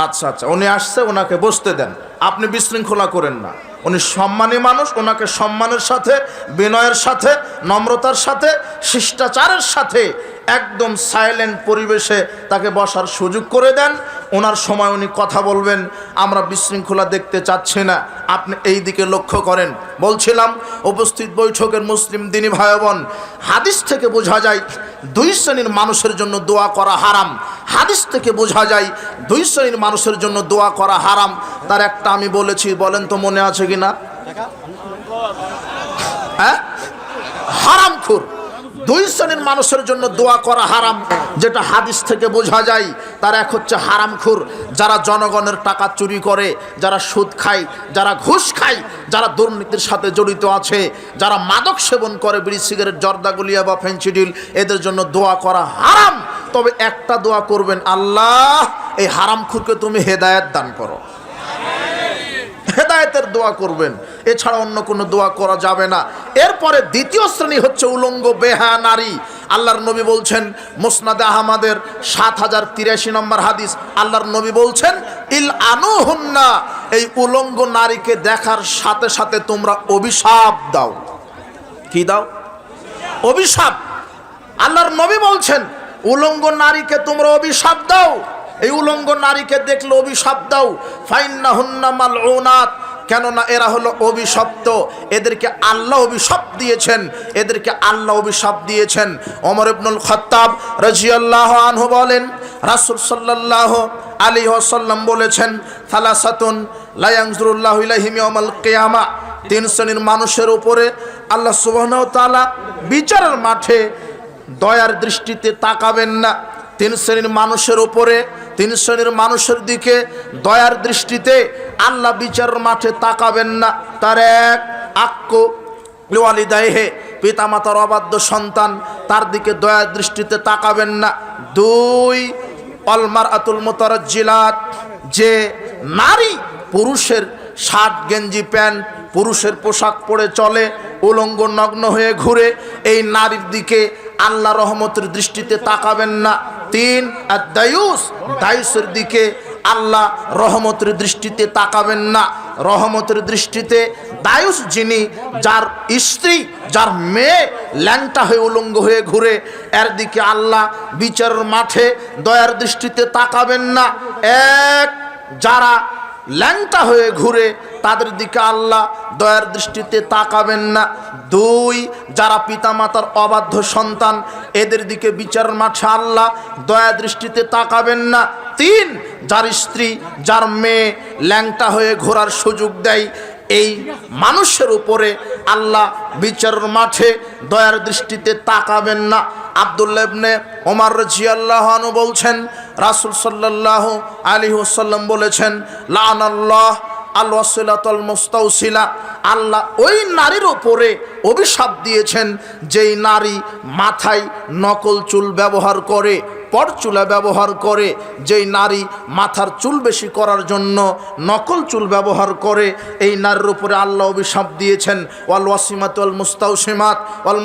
আচ্ছা আচ্ছা, উনি আসছে, ওনাকে বসতে দেন, আপনি বিশৃঙ্খলা করেন না। উনি সম্মানী মানুষ, ওনাকে সম্মানের সাথে, বিনয়ের সাথে, নম্রতার সাথে, শিষ্টাচারের সাথে একদম সাইলেন্ট পরিবেশে তাকে বসার সুযোগ করে দেন। ওনার সময় উনি কথা বলবেন, আমরা বিশৃঙ্খলা দেখতে চাচ্ছি না, আপনি এই দিকে লক্ষ্য করেন। বলছিলাম উপস্থিত বৈঠকের মুসলিম দিনী ভাই বোন, হাদিস থেকে বোঝা যায় দুই শ্রেণীর মানুষের জন্য দোয়া করা হারাম। হাদিস থেকে বোঝা যায় দুই শ্রেণীর মানুষের জন্য দোয়া করা হারাম। তার একটা আমি বলেছি, বলেন তো মনে আছে কিনা? হ্যাঁ, হারামখোর। দুই শ্রেণীর মানুষের জন্য দোয়া করা হারাম, যেটা হাদিস থেকে বোঝা যায়। তার এক হচ্ছে হারামখোর, যারা জনগণের টাকা চুরি করে, যারা সুদ খায়, যারা ঘুষ খায়, যারা দুর্নীতির সাথে জড়িত আছে, যারা মাদক সেবন করে, বিড়ি সিগারেট জর্দা গুলিয়া বা ফেন্সিডিল, এদের জন্য দোয়া করা হারাম। তবে একটা দোয়া করবেন, আল্লাহ এই হারামখোরকে তুমি হেদায়েত দান করো, হেদায়েতের দোয়া করবেন, এছাড়া অন্য কোনো দোয়া করা যাবে না। এরপরে দ্বিতীয় শ্রেণী হচ্ছে উলঙ্গ বেহায়া নারী। আল্লাহর নবী বলছেন, মুসনাদে আহমদের ৭০৮৩ নম্বর হাদিস, আল্লাহর নবী বলছেন, ইল আনুহুন্না, এই উলঙ্গ নারীকে দেখার সাথে সাথে তোমরা অভিশাপ দাও। কি দাও? অভিশাপ। আল্লাহর নবী বলছেন, উলঙ্গ নারীকে তোমরা অভিশাপ দাও। এই উলঙ্গ নারীকে দেখলে অভিশাপ দাও। ফাইন্নাহুন্না মালউনাত, কেননা এরা হলো অভিশপ্ত, এদেরকে আল্লাহ অভিশাপ দিয়েছেন, এদেরকে আল্লাহ অভিশাপ দিয়েছেন। ওমর ইবনুল খাত্তাব রাদিয়াল্লাহু আনহু বলেন, রাসূল সাল্লাল্লাহু আলাইহি ওয়াসাল্লাম বলেছেন, সালাসাতুন লা ইয়ানজুরুল্লাহু ইলাইহিম ইয়াউমাল কিয়ামা, তিন শ্রেণীর মানুষের উপরে আল্লাহ সুবহানাহু ওয়া তাআলা বিচারের মাঠে দয়ার দৃষ্টিতে তাকাবেন না। তিন শ্রেণীর মানুষের উপরে, তিন শ্রেণীর মানুষের দিকে দয়ার দৃষ্টিতে আল্লাহ বিচারের মাঠে তাকাবেন না। তার এক, আক্কু লিওয়ালিদাইহি, পিতামাতার অবাধ্য সন্তান, তার দিকে দয়ার দৃষ্টিতে তাকাবেন না। দুই, অল মারআতুল মুতারাজ্জিলাত, যে নারী পুরুষের শার্ট গেঞ্জি প্যান্ট, পুরুষের পোশাক পরে চলে, উলঙ্গ নগ্ন হয়ে ঘুরে, এই নারীর দিকে আল্লাহ রহমতের দৃষ্টিতে তাকাবেন না। তিন, আদ-দায়ুস, দায়ুসের দিকে আল্লাহ রহমতের দৃষ্টিতে তাকাবেন না। রহমতের দৃষ্টিতে দায়ুস যিনি, যার স্ত্রী, যার মেয়ে ল্যাংটা হয়ে উলঙ্গ হয়ে ঘুরে, এর দিকে আল্লাহ বিচারের মাঠে দয়ার দৃষ্টিতে তাকাবেন না। এক, যারা ল্যাংটা হয়ে ঘুরে, তাদের দিকে আল্লাহ দয়ার দৃষ্টিতে তাকাবেন না। দুই, যারা পিতামাতার অবাধ্য সন্তান, এদের দিকে বিচারের মাঠে আল্লাহ দয়া দৃষ্টিতে তাকাবেন না। তিন, যার স্ত্রী, যার মেয়ে ল্যাংটা হয়ে ঘোরার সুযোগ দেয়, এই মানুষের উপরে আল্লাহ বিচারের মাঠে দয়ার দৃষ্টিতে তাকাবেন না। আব্দুল্লাহ ইবনে ওমর রাদিয়াল্লাহু আনহু বলছেন, রাসূল সাল্লাল্লাহু আলাইহি ওয়াসাল্লাম বলেছেন, লানাল্লাহ আল ওয়াসিলাতুল মুস্তাওসিলা, আল্লাহ ওই নারীর উপরে অভিশাপ দিয়েছেন যেই নারী মাথায় নকল চুল ব্যবহার করে, পরচুলা ব্যবহার করে, যেই নারী মাথার চুল বেশি করার জন্য নকল চুল ব্যবহার করে, এই নারীর উপরে আল্লাহ অভিশাপ দিয়েছেন। ওয়াল ওয়াসিমাত ওয়াল মুস্তাওসিমাত ওয়াল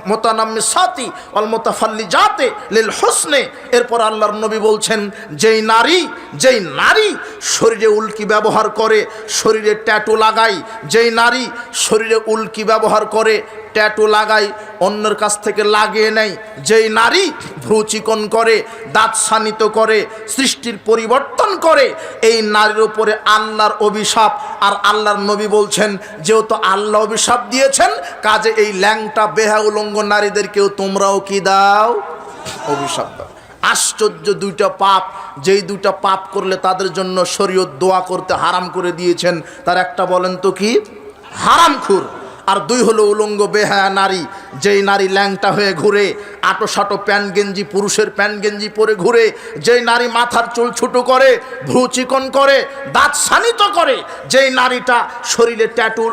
মুতানাম্মিসাতি ওয়াল মুতাফাল্লিজাতি লিল হুসনে। এরপর আল্লাহর নবী বলছেন, যেই নারী শরীরে উল্কি ব্যবহার করে, শরীরে ট্যাটু লাগায়, যেই নারী শরীরে উল্কি ব্যবহার করে, ট্যাটু লাগায়, অন্যের কাছ থেকে লাগিয়ে নেয়, যেই নারী ভ্রু চিকন করে, দাঁত শানিত করে, সৃষ্টির পরিবর্তন করে, এই নারীর উপরে আল্লাহর অভিশাপ। আর আল্লাহর নবী বলছেন, যেহেতু আল্লাহ অভিশাপ দিয়েছেন, কাজে এই ল্যাংটা বেহা উলঙ্গ নারীদেরকেও তোমরাও কি দাও? অভিশাপ দাও। আশ্চর্য দুইটা পাপ, যেই দুইটা পাপ করলে তাদের জন্য শরীয়ত দোয়া করতে হারাম করে দিয়েছেন। তার একটা বলেন তো কি? হারামখোর। আর দুই হলো উলঙ্গ বেহায়া নারী, যেই নারী ল্যাংটা হয়ে ঘুরে, আটো সাটো প্যান্ট গেঞ্জি, পুরুষের প্যান্ট গেঞ্জি পরে ঘুরে, যেই নারী মাথার চুল ছোটো করে, ভ্রু চিকন করে, দাঁত শানিত করে, যেই নারীটা শরীরে ট্যাটু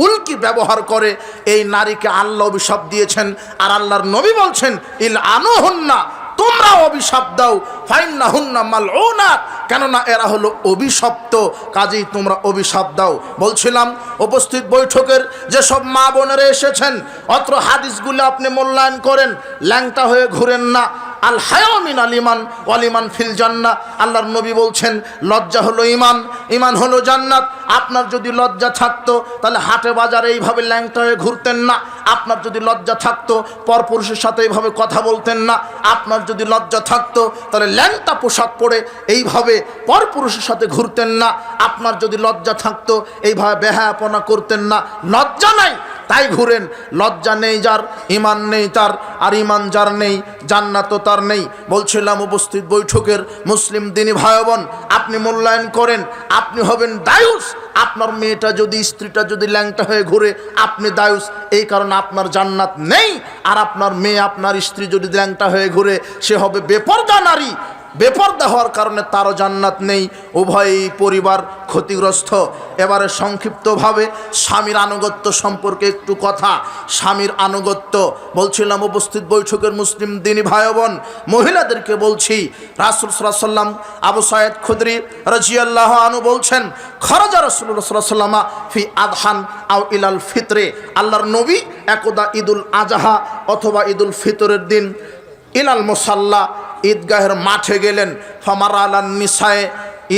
উল্কি ব্যবহার করে, এই নারীকে আল্লাহ অভিশাপ দিয়েছেন। আর আল্লাহর নবী বলছেন, ইল আনুহুন্না, তোমরা অভিশাপ দাও, ফাইন্নাহুন্না মালউনাত, কেননা এরা হলো অভিশপ্ত, কাজেই তোমরা অভিশাপ দাও। বলছিলাম উপস্থিত বৈঠকের যেসব মা বোনেরা এসেছেন, অত্র হাদিসগুলো আপনি মূল্যায়ন করেন, ল্যাংটা হয়ে ঘুরেন না, আল হায়া মিনাল ঈমান ওয়াল ঈমান ফিল জান্নাহ। আল্লাহর নবী বলছেন লজ্জা হলো ঈমান, ঈমান হলো জান্নাত। আপনার যদি লজ্জা থাকতো তাহলে হাটে বাজারে এইভাবে ল্যাংটা হয়ে ঘুরতেন না। আপনার যদি লজ্জা থাকতো পরপুরুষের সাথে এইভাবে কথা বলতেন না। আপনার যদি লজ্জা থাকতো তাহলে ল্যাংটা পোশাক পরে এইভাবে পরপুরুষের সাথে ঘুরতেন না। আপনার যদি লজ্জা থাকতো এইভাবে বেহায়াপনা করতেন না। লজ্জা নাই তাই ঘুরেন। লজ্জা নেই যার, ঈমান নেই তার, আর ঈমান যার নেই জান্নাতও তার নেই। বলছিলাম উপস্থিত বৈঠকের মুসলিম দিনী ভাই বোন, আপনি মূল্যায়ন করেন, আপনি হবেন দায়ুস। আপনার মেয়েটা যদি, স্ত্রীটা যদি ল্যাংটা হয়ে ঘুরে, আপনি দায়ুস, এই কারণে আপনার জান্নাত নেই। আর আপনার মেয়ে, আপনার স্ত্রী যদি ল্যাংটা হয়ে ঘুরে, সে হবে বেপরদা নারী, বেপরদা হওয়ার কারণে তারও জান্নাত নেই। উভয়ই পরিবার ক্ষতিগ্রস্ত। এবারে সংক্ষিপ্তভাবে স্বামীর আনুগত্য সম্পর্কে একটু কথা। স্বামীর আনুগত্য বলছিলাম উপস্থিত বৈঠকের মুসলিম দিনী ভাই বোন, মহিলাদেরকে বলছি, রাসূল সাল্লাল্লাহু আলাইহি ওয়াসাল্লাম আবু সাঈদ খুদরি রাদিয়াল্লাহু আনহু বলছেন, খরাজা রাসূলুল্লাহ সাল্লাল্লাহু আলাইহি ওয়াসাল্লাম ফি আদহান আও ইলাল ফিতরে। আল্লাহর নবী একদা ঈদুল আজহা অথবা ঈদুল ফিতরের দিন ইলাল মুসাল্লা, ঈদগাহের মাঠে গেলেন। ফামারা আলান নিসায়ে,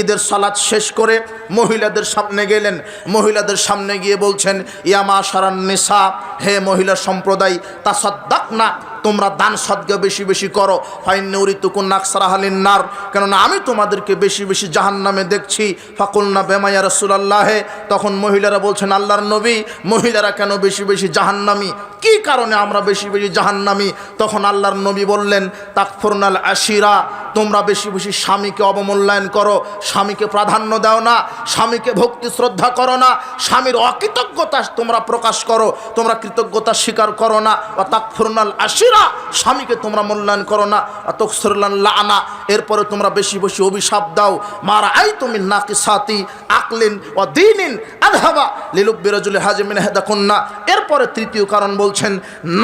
ঈদের সালাত শেষ করে মহিলাদের সামনে গেলেন। মহিলাদের সামনে গিয়ে বলছেন, ইয়া মাশারান নিসা, হে মহিলা সম্প্রদায়, তাসাদ্দাকনা, তোমরা দান সদকা বেশি বেশি করো। ফাইন্নী উরিতুকুন্না আকসারা আহলিন নার, কেননা আমি তোমাদেরকে বেশি বেশি জাহান্নামে দেখছি। ফাকুলনা বিমা ইয়া রাসূলুল্লাহ, তখন মহিলারা বলছেন, আল্লাহর নবী, মহিলারা কেন বেশি বেশি জাহান্নামী, কি কারণে আমরা বেশি বেশি জাহান্নামী? তখন আল্লাহর নবী বললেন, তাকফুরনাল আশিরা, তোমরা বেশি বেশি স্বামীকে অবমূল্যায়ন করো, স্বামীকে প্রাধান্য দাও না, স্বামীকে ভক্তি শ্রদ্ধা করো না, স্বামীর অকৃতজ্ঞতা তোমরা প্রকাশ করো, তোমরা কৃতজ্ঞতা স্বীকার করো না। ও তাকফুরনাল আশিরা, স্বামীকে তোমরা মূল্যায়ন করো না। তাকসুরুল্লাহ লানা, এরপরে তোমরা বেশি বেশি অভিশাপ দাও। মারা আই তুমি নাকিসাতি আকলিন ও দ্বীনিন আযহাবা লিলুব্বি রাজুলি হাজিমিন হাদাকুন্না। এরপরে তৃতীয় কারণ বলছেন,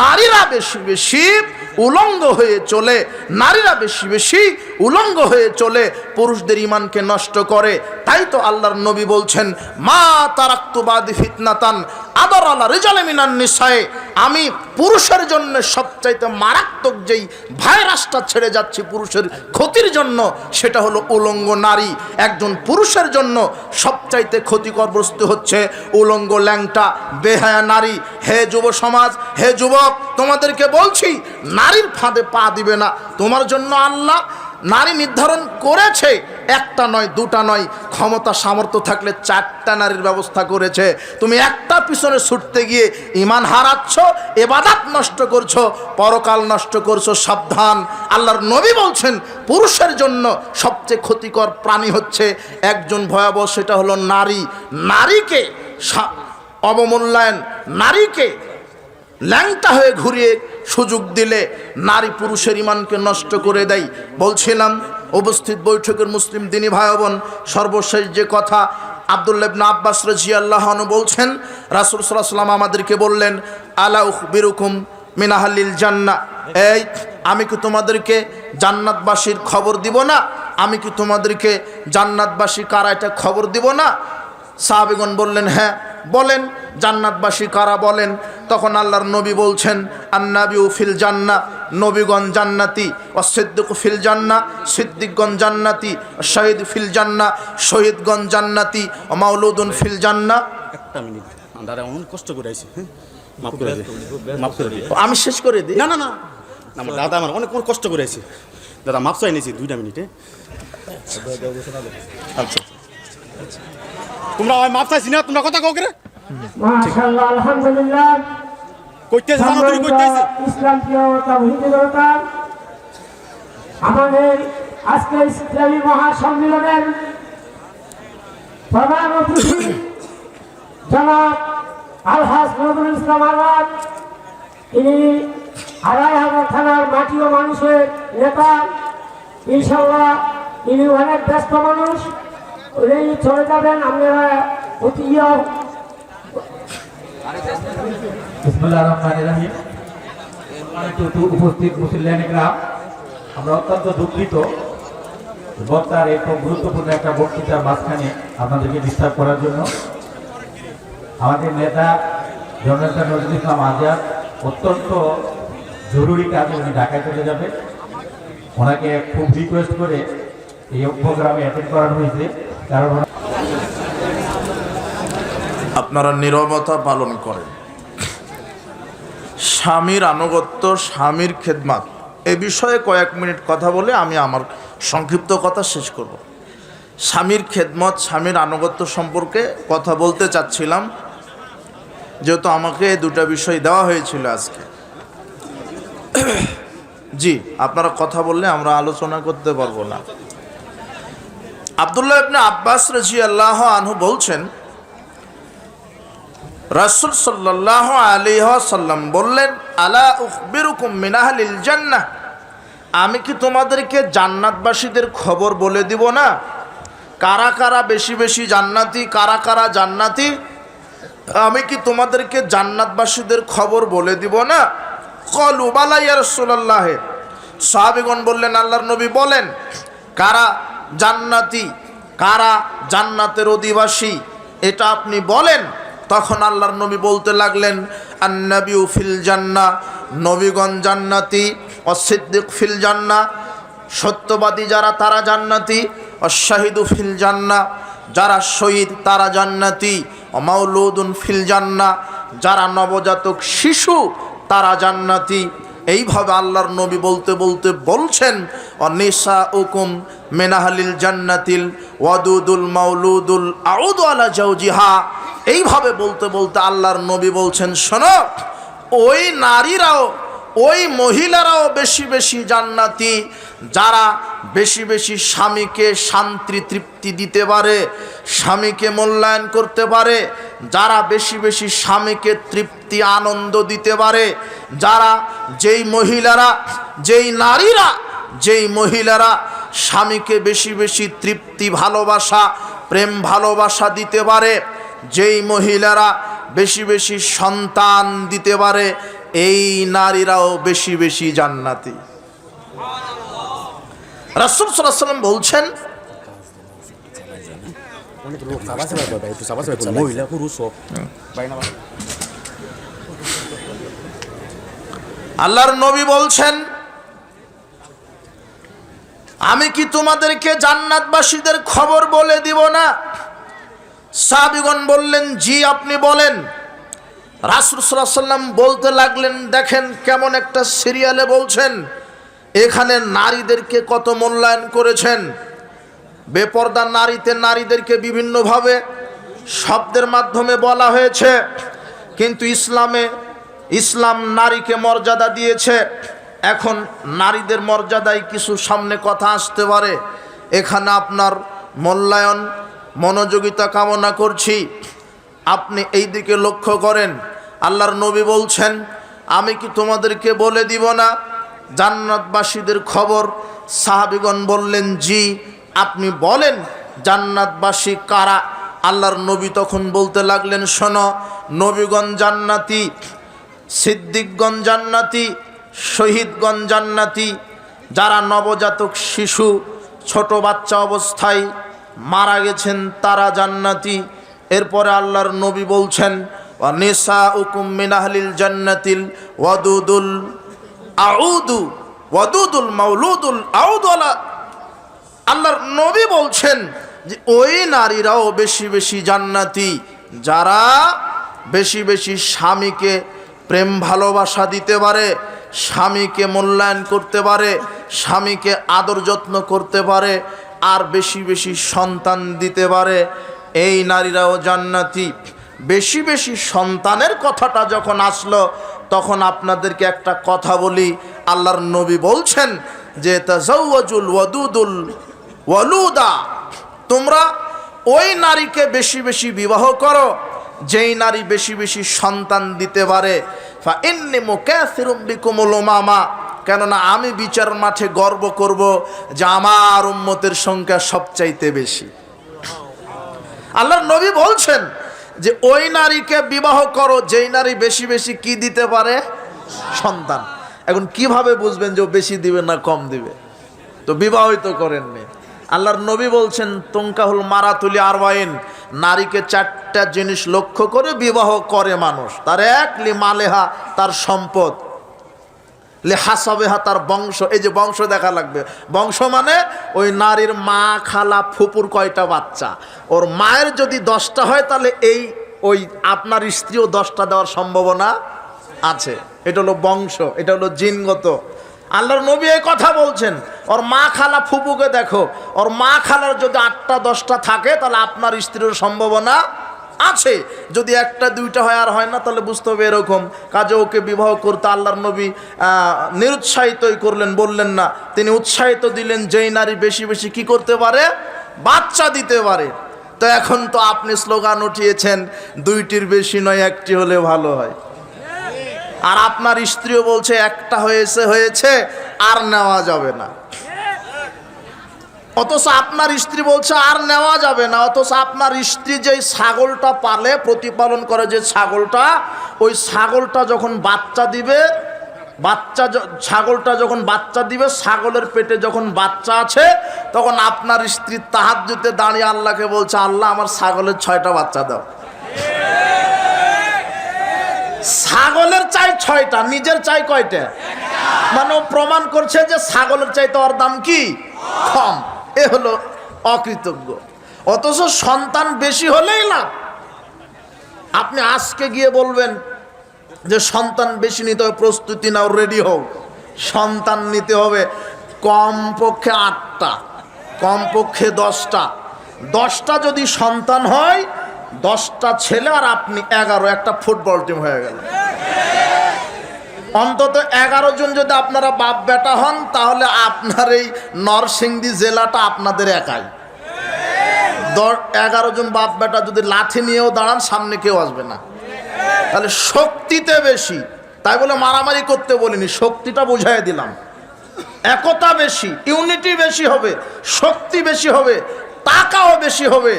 নারীরা বেশি বেশি উলঙ্গ হয়ে চলে, নারীরা বেশি বেশি উলঙ্গ হয়ে চলে, পুরুষদের ঈমানকে নষ্ট করে। তাই তো আল্লাহর নবী বলছেন, মা তারাক্তু বাদি ফিতনাতান আদর আলা রিজালি মিনান নিসায়ে, আমি পুরুষের জন্য সবচাইতে মারাত্মক যেই ভাইরাসটা ছেড়ে যাচ্ছি পুরুষের ক্ষতির জন্য, সেটা হলো উলঙ্গ নারী। একজন পুরুষের জন্য সবচাইতে ক্ষতিকর বস্তু হচ্ছে উলঙ্গ ল্যাংটা বেহায়া নারী। হে যুব সমাজ, হে যুবক, তোমাদেরকে বলছি, নারীর ফাঁদে পা দিবে না। তোমার জন্য আল্লাহ নারী নির্ধারণ করেছে, একটা নয়, দুটা নয়, ক্ষমতা সামর্থ্য থাকলে 4টা নারীর ব্যবস্থা করেছে। তুমি একটা পিছনে ছুটতে গিয়ে ঈমান হারাচ্ছ, ইবাদত নষ্ট করছো, পরকাল নষ্ট করছো, সাবধান। আল্লাহর নবী বলছেন, পুরুষের জন্য সবচেয়ে ক্ষতিকর প্রাণী হচ্ছে একজন ভয়াবহ, সেটা হলো নারী। নারীকে অবমূল্যায়ন, নারীকে ল্যাংটা হয়ে ঘুরিয়ে সুযোগ দিলে নারী পুরুষের ঈমানকে নষ্ট করে দেয়। বলছিলাম উপস্থিত বৈঠকের মুসলিম দিনী ভাই বোন, সর্বশেষ যে কথা, আব্দুল্লাহ ইবনে আব্বাস রাদিয়াল্লাহু আনহু বলছেন, রাসূল সাল্লাল্লাহু আলাইহি ওয়াসাল্লাম আমাদেরকে বললেন, আলা উখবিরুকুম মিন আহলিল জান্নাহ, এই আমি কি তোমাদেরকে জান্নাতবাসীর খবর দিব না? আমি কি তোমাদেরকে জান্নাতবাসী কারা এটা খবর দিব না? সাহাবীগণ বললেন, হ্যাঁ বলেন, জান্নাতবাসী কারা বলেন। তখন আল্লাহর নবী বলছেন, আন্নাবিউ ফিল জান্নাহ, নবীগণ জান্নাতি, ও সিদ্দিক ফিল জান্নাহ, সিদ্দিকগণ জান্নাতি, শহীদ ফিল জান্নাহ, শহীদগণ জান্নাতি, ও মাউলুদুন ফিল জান্নাহ। একটা মিনিট, দাদা অনেক কষ্ট করে আইছি, মাফ করে দে, মাফ করে দে। আমি শেষ করে দিই। না না না, আমার দাদা আমার অনেক কষ্ট করে আইছি, দাদা মাফ চাই নিয়েছি 2টা মিনিটে। আচ্ছা, তোমরা মাফ চাইছি না, তোমরা কথা কাউ করে মাশাআল্লাহ, আলহামদুলিল্লাহ। কইতেছ জানো তুমি কইতেছ ইসলাম প্রিয় তাওহীদের দরকার, আমাদের আজকে ইসলামী মহাসম্মেলনের প্রধান অতিথি জনাব আলহাজ নজরুল ইসলাম আজাদ, ইনি আড়াইহাজার থানার মাটি ও মানুষের নেতা। ইনশাআল্লাহ ইনি অনেক ব্যস্ত মানুষ, উনি চলে যাবেন। আপনারা অতি বিসমিল্লাহির রহমানির রহিম। উপস্থিত মুসলিম, আমরা অত্যন্ত দুঃখিত বক্তার এই খুব গুরুত্বপূর্ণ একটা বক্তৃতার মাঝখানে আপনাদেরকে ডিস্টার্ব করার জন্য। আমাদের নেতা জননেতা নজরুল ইসলাম আজাদ অত্যন্ত জরুরি কাজে উনি ঢাকায় চলে যাবে। ওনাকে খুব রিকোয়েস্ট করে এই প্রোগ্রামে অ্যাটেন্ড করানো হয়েছে, কারণ আপনারা নীরবতা পালন করেন। স্বামীর আনুগত্য, স্বামীর খেদমত, এ বিষয়ে কয়েক মিনিট কথা বলে আমি আমার সংক্ষিপ্ত কথা শেষ করব। স্বামীর খেদমত, স্বামীর আনুগত্য সম্পর্কে কথা বলতে চাচ্ছিলাম, যেহেতু আমাকে এই দুটা বিষয় দেওয়া হয়েছিল আজকে। জি, আপনারা কথা বললে আমরা আলোচনা করতে পারবো না। আব্দুল্লাহ ইবনে আব্বাস রাদিয়াল্লাহু আনহু বলছেন, রাসূল সাল্লাল্লাহু আলাইহি ওয়াসাল্লাম বললেন, আলা উখবিরুকুম মিন আহলিল জান্নাহ, আমি কি তোমাদেরকে জান্নাতবাসীদের খবর বলে দিব না? কারা কারা বেশি বেশি জান্নাতি, কারা কারা জান্নাতি, আমি কি তোমাদেরকে জান্নাতবাসীদের খবর বলে দিব না? ক্বালু বালা ইয়া রাসূলুল্লাহ, সাহাবীগণ বললেন, আল্লাহর নবী বলেন, কারা জান্নাতি, কারা জান্নাতের অধিবাসী, এটা আপনি বলেন। তখন আল্লাহর নবী বলতে লাগলেন, আন-নাবিয়্যু ফিল জান্নাহ, নবীগণ জান্নাতি, ওয়াস-সিদ্দিক ফিল জান্নাহ, সত্যবাদী যারা তারা জান্নাতি, ওয়াশ-শাহিদু ফিল জান্নাহ, যারা শহীদ তারা জান্নাতি, ওয়া মাউলুদুন ফিল জান্নাহ, যারা নবজাতক শিশু তারা জান্নাতি। এইভাবে আল্লাহর নবী বলতে বলতে বলছেন, অনিসাউকুম মিন আহলিল জান্নাতিল ওয়াদুদুল মাউলুদুল আউদু আলা জাওজিহা। এইভাবে বলতে বলতে আল্লাহর নবী বলছেন, শোনো, ওই নারীরাও, ওই মহিলারাও বেশি বেশি জান্নাতি, যারা বেশি বেশি স্বামীকে শান্তি তৃপ্তি দিতে পারে, স্বামীকে মূল্যায়ন করতে পারে, যারা বেশি বেশি স্বামীকে তৃপ্তি আনন্দ দিতে পারে, যারা যেই মহিলারা, যেই নারীরা, যেই মহিলারা স্বামীকে বেশি বেশি তৃপ্তি, ভালোবাসা, প্রেম ভালোবাসা দিতে পারে, যেই মহিলারা বেশি বেশি সন্তান দিতে পারে, এই নারীরাও বেশি বেশি জান্নাতি। রাসূল সাল্লাল্লাহু আলাইহি ওয়াসাল্লাম বলছেন, আল্লাহর নবী বলছেন, আমি কি তোমাদেরকে জান্নাতবাসীদের খবর বলে দিব না? সাহাবীগণ বললেন, জি আপনি বলেন। রাসূল সাল্লাল্লাহু আলাইহি ওয়াসাল্লাম বলতে লাগলেন, দেখেন কেমন একটা সিরিয়ালে বলছেন, এখানে নারীদেরকে কত মূল্যায়ন করেছেন। বেপরদা নারীতে নারীদেরকে বিভিন্নভাবে শব্দের মাধ্যমে বলা হয়েছে, কিন্তু ইসলাম নারীকে মর্যাদা দিয়েছে। এখন নারীদের মর্যাদায় কিছু সামনে কথা আসতে পারে, এখানে আপনার মূল্যায়ন, মনোযোগিতা কামনা করছি। আপনি এই দিকে লক্ষ্য করেন। আল্লাহর নবী বলছেন, আমি কি তোমাদেরকে বলে দিব না জান্নাতবাসীদের খবর? সাহাবীগণ বললেন, জি আপনি বলেন, জান্নাতবাসী কারা? আল্লাহর নবী তখন বলতে লাগলেন, শোনো, নবীগণ জান্নাতি, সিদ্দিকগণ জান্নাতি, শহীদগণ জান্নাতি, যারা নবজাতক শিশু, ছোট বাচ্চা অবস্থায় মারা গেছেন তারা জান্নাতি। এরপরে আল্লাহর নবী বলছেন, ওয়ানিসাউকুম মিন আহলিল জান্নাতিল ওয়াদুদুল আউদু ওয়াদুদুল মাউলুদুল আউদু আলা। আল্লাহর নবী বলছেন যে ওই নারীরাও বেশি বেশি জান্নাতি, যারা বেশি বেশি স্বামীকে প্রেম ভালোবাসা দিতে পারে, স্বামীকে মূল্যায়ন করতে পারে, স্বামীকে আদর যত্ন করতে পারে, আর বেশি বেশি সন্তান দিতে পারে, এই নারীরাও জান্নাতি। বেশি বেশি সন্তানের কথাটা যখন আসলো, তখন আপনাদেরকে একটা কথা বলি। আল্লাহর নবী বলছেন যে তাজাওয়াজুল ওয়াদুদুল ওয়ালুদা, তোমরা ওই নারীকে বেশি বেশি বিবাহ করো যেই নারী বেশি বেশি সন্তান দিতে পারে। ফা ইন্নী মুকাসিরুম বিকুমুল উমামা, কেননা আমি বিচার মাঠে গর্ব করব যে আমার উম্মতের সংখ্যা সবচাইতে বেশি। আল্লাহর নবী বলছেন যে ওই নারীকে বিবাহ করো যেই নারী বেশি বেশি কি দিতে পারে? সন্তান। এখন কিভাবে বুঝবেন যে ও বেশি দিবে না কম দিবে? তো বিবাহই তো করেননি। আল্লাহর নবী বলছেন, তুনকাহুল মারাতুলি আরবাইন, নারীকে চারটা জিনিস লক্ষ্য করে বিবাহ করে মানুষ। তার এক, লিমালেহা, তার সম্পদ। লিহাসাবিহা, তার বংশ। এই যে বংশ দেখা লাগবে, বংশ মানে ওই নারীর মা, খালা, ফুপুর কয়টা বাচ্চা। ওর মায়ের যদি 10টা হয় তাহলে ওই আপনার স্ত্রীও 10টা দেওয়ার সম্ভাবনা আছে। এটা হলো বংশ, এটা হলো জিনগত। আল্লাহর নবী এই কথা বলছেন। ওর মা, খালা, ফুপুকে দেখো, ওর মা খালার যদি 8টা 10টা থাকে তাহলে আপনার স্ত্রীর সম্ভাবনা আছে। যদি 1টা 2টা হয় আর হয় না, তাহলে বুঝতে হবে এরকম। কাজে ওকে বিবাহ করতে আল্লাহর নবী নিরুৎসাহিতই করলেন, বললেন না। তিনি উৎসাহিত দিলেন যেই নারী বেশি বেশি কি করতে পারে, বাচ্চা দিতে পারে। তো এখন তো আপনি স্লোগান উঠিয়েছেন 2টির বেশি নয়, 1টি হলে ভালো হয়। আর আপনার স্ত্রীও বলছে 1টা হয়েছে আর নেওয়া যাবে না। অথচ আপনার স্ত্রী বলছে আর নেওয়া যাবে না। অথচ আপনার স্ত্রী যেই ছাগলটা পালে, প্রতিপালন করে যে ছাগলটা, ওই ছাগলটা যখন বাচ্চা দিবে, ছাগলটা যখন বাচ্চা দিবে, ছাগলের পেটে যখন বাচ্চা আছে, তখন আপনার স্ত্রী তাহাজ্জুদে দাঁড়িয়ে আল্লাহকে বলছে, আল্লাহ আমার ছাগলের 6টা বাচ্চা দাও। ছাগলের চাই 6টা, নিজের চাই কয়টা? মানে ও প্রমাণ করছে যে ছাগলের চাইতে ওর দাম কি কম। এ হলো অকৃতজ্ঞ। অথচ সন্তান বেশি হলেই লাভ। আপনি আজকে গিয়ে বলবেন যে সন্তান বেশি নিতে হবে, প্রস্তুতি নাও, রেডি হও। সন্তান নিতে হবে কমপক্ষে 8টা, কমপক্ষে 10টা। 10টা যদি সন্তান হয়, 10টা ছেলে আর আপনি 11, একটা ফুটবল টিম হয়ে গেল। অন্তত 11 জন যদি আপনারা বাপ বেটা হন, তাহলে আপনার এই নরসিংদী জেলাটা আপনাদের একাই। 11 জন বাপ বেটা যদি লাঠি নিয়েও দাঁড়ান, সামনে কেউ আসবে না। তাহলে শক্তিতে বেশি, তাই বলে মারামারি করতে বলিনি, শক্তিটা বুঝাই দিলাম। একতা বেশি, ইউনিটি বেশি হবে, শক্তি বেশি হবে, টাকাও বেশি হবে।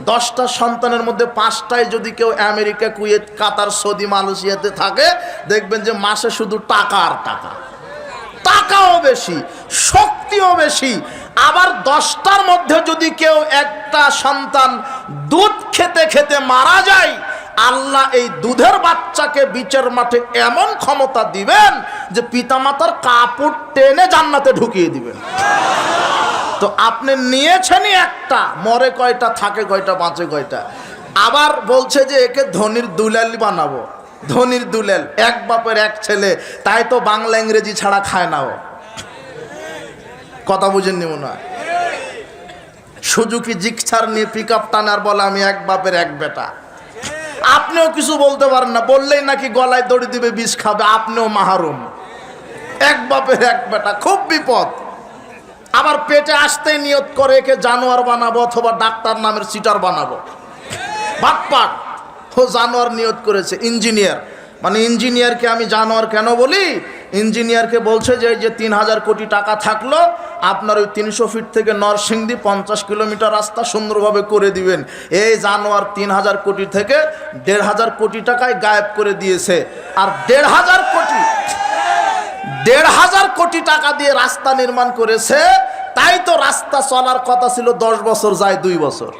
10টা সন্তানের মধ্যে 5টায় যদি কেউ আমেরিকা, কুয়েত, কাতার, সৌদি, মালয়েশিয়াতে থাকে, দেখবেন যে মাসে শুধু টাকা আর টাকা। টাকাও বেশি, শক্তিও বেশি। আবার 10টার মধ্যে যদি কেউ একটা সন্তান দুধ খেতে খেতে মারা যায়, আল্লাহ এই দুধের বাচ্চাকে বিচার মাঠে এমন ক্ষমতা দিবেন যে পিতামাতার কাপড় টেনে জান্নাতে ঢুকিয়ে দিবেন। তো আপনি নিয়েছেনই একটা, মরে কয়টা, থাকে কয়টা, বাঁচে কয়টা। আবার বলছে যে একে ধনির দুলাল বানাবো। ধনির দুলাল, এক বাপের এক ছেলে, তাই তো বাংলা ইংরেজি ছাড়া খায় না ও। কথা বুঝেননি মনে হয়? সুজুকি জিক্সার নিয়ে পিক আপ টানার বলে আমি এক বাপের এক বেটা। আপনিও কিছু বলতে পারেন না, বললেই নাকি গলায় দড়ি দিবে, বিষ খাবে। আপনিও মাহরুম। এক বাপের এক বেটা, খুব বিপদ। আবার পেটে আসতেই নিয়ত করে একে জানোয়ার বানাবো অথবা ডাক্তার নামের সিটার বানাবো। বাটপাট, ও জানোয়ার নিয়ত করেছে। ইঞ্জিনিয়ার, মানে ইঞ্জিনিয়ারকে আমি জানোয়ার কেন বলি? ইঞ্জিনিয়ারকে বলছে যে এই যে 3000 কোটি টাকা থাকলো, আপনার ওই 300 ফিট থেকে নরসিংদী 50 কিলোমিটার রাস্তা সুন্দরভাবে করে দিবেন। এই জানোয়ার 3000 কোটি থেকে 1500 কোটি টাকায় গায়েব করে দিয়েছে। আর 1500 কোটি টাকা দিয়ে রাস্তা নির্মাণ করেছে। তাই তো রাস্তা চলার কথা ছিল 10 বছর, যায় 2 বছর।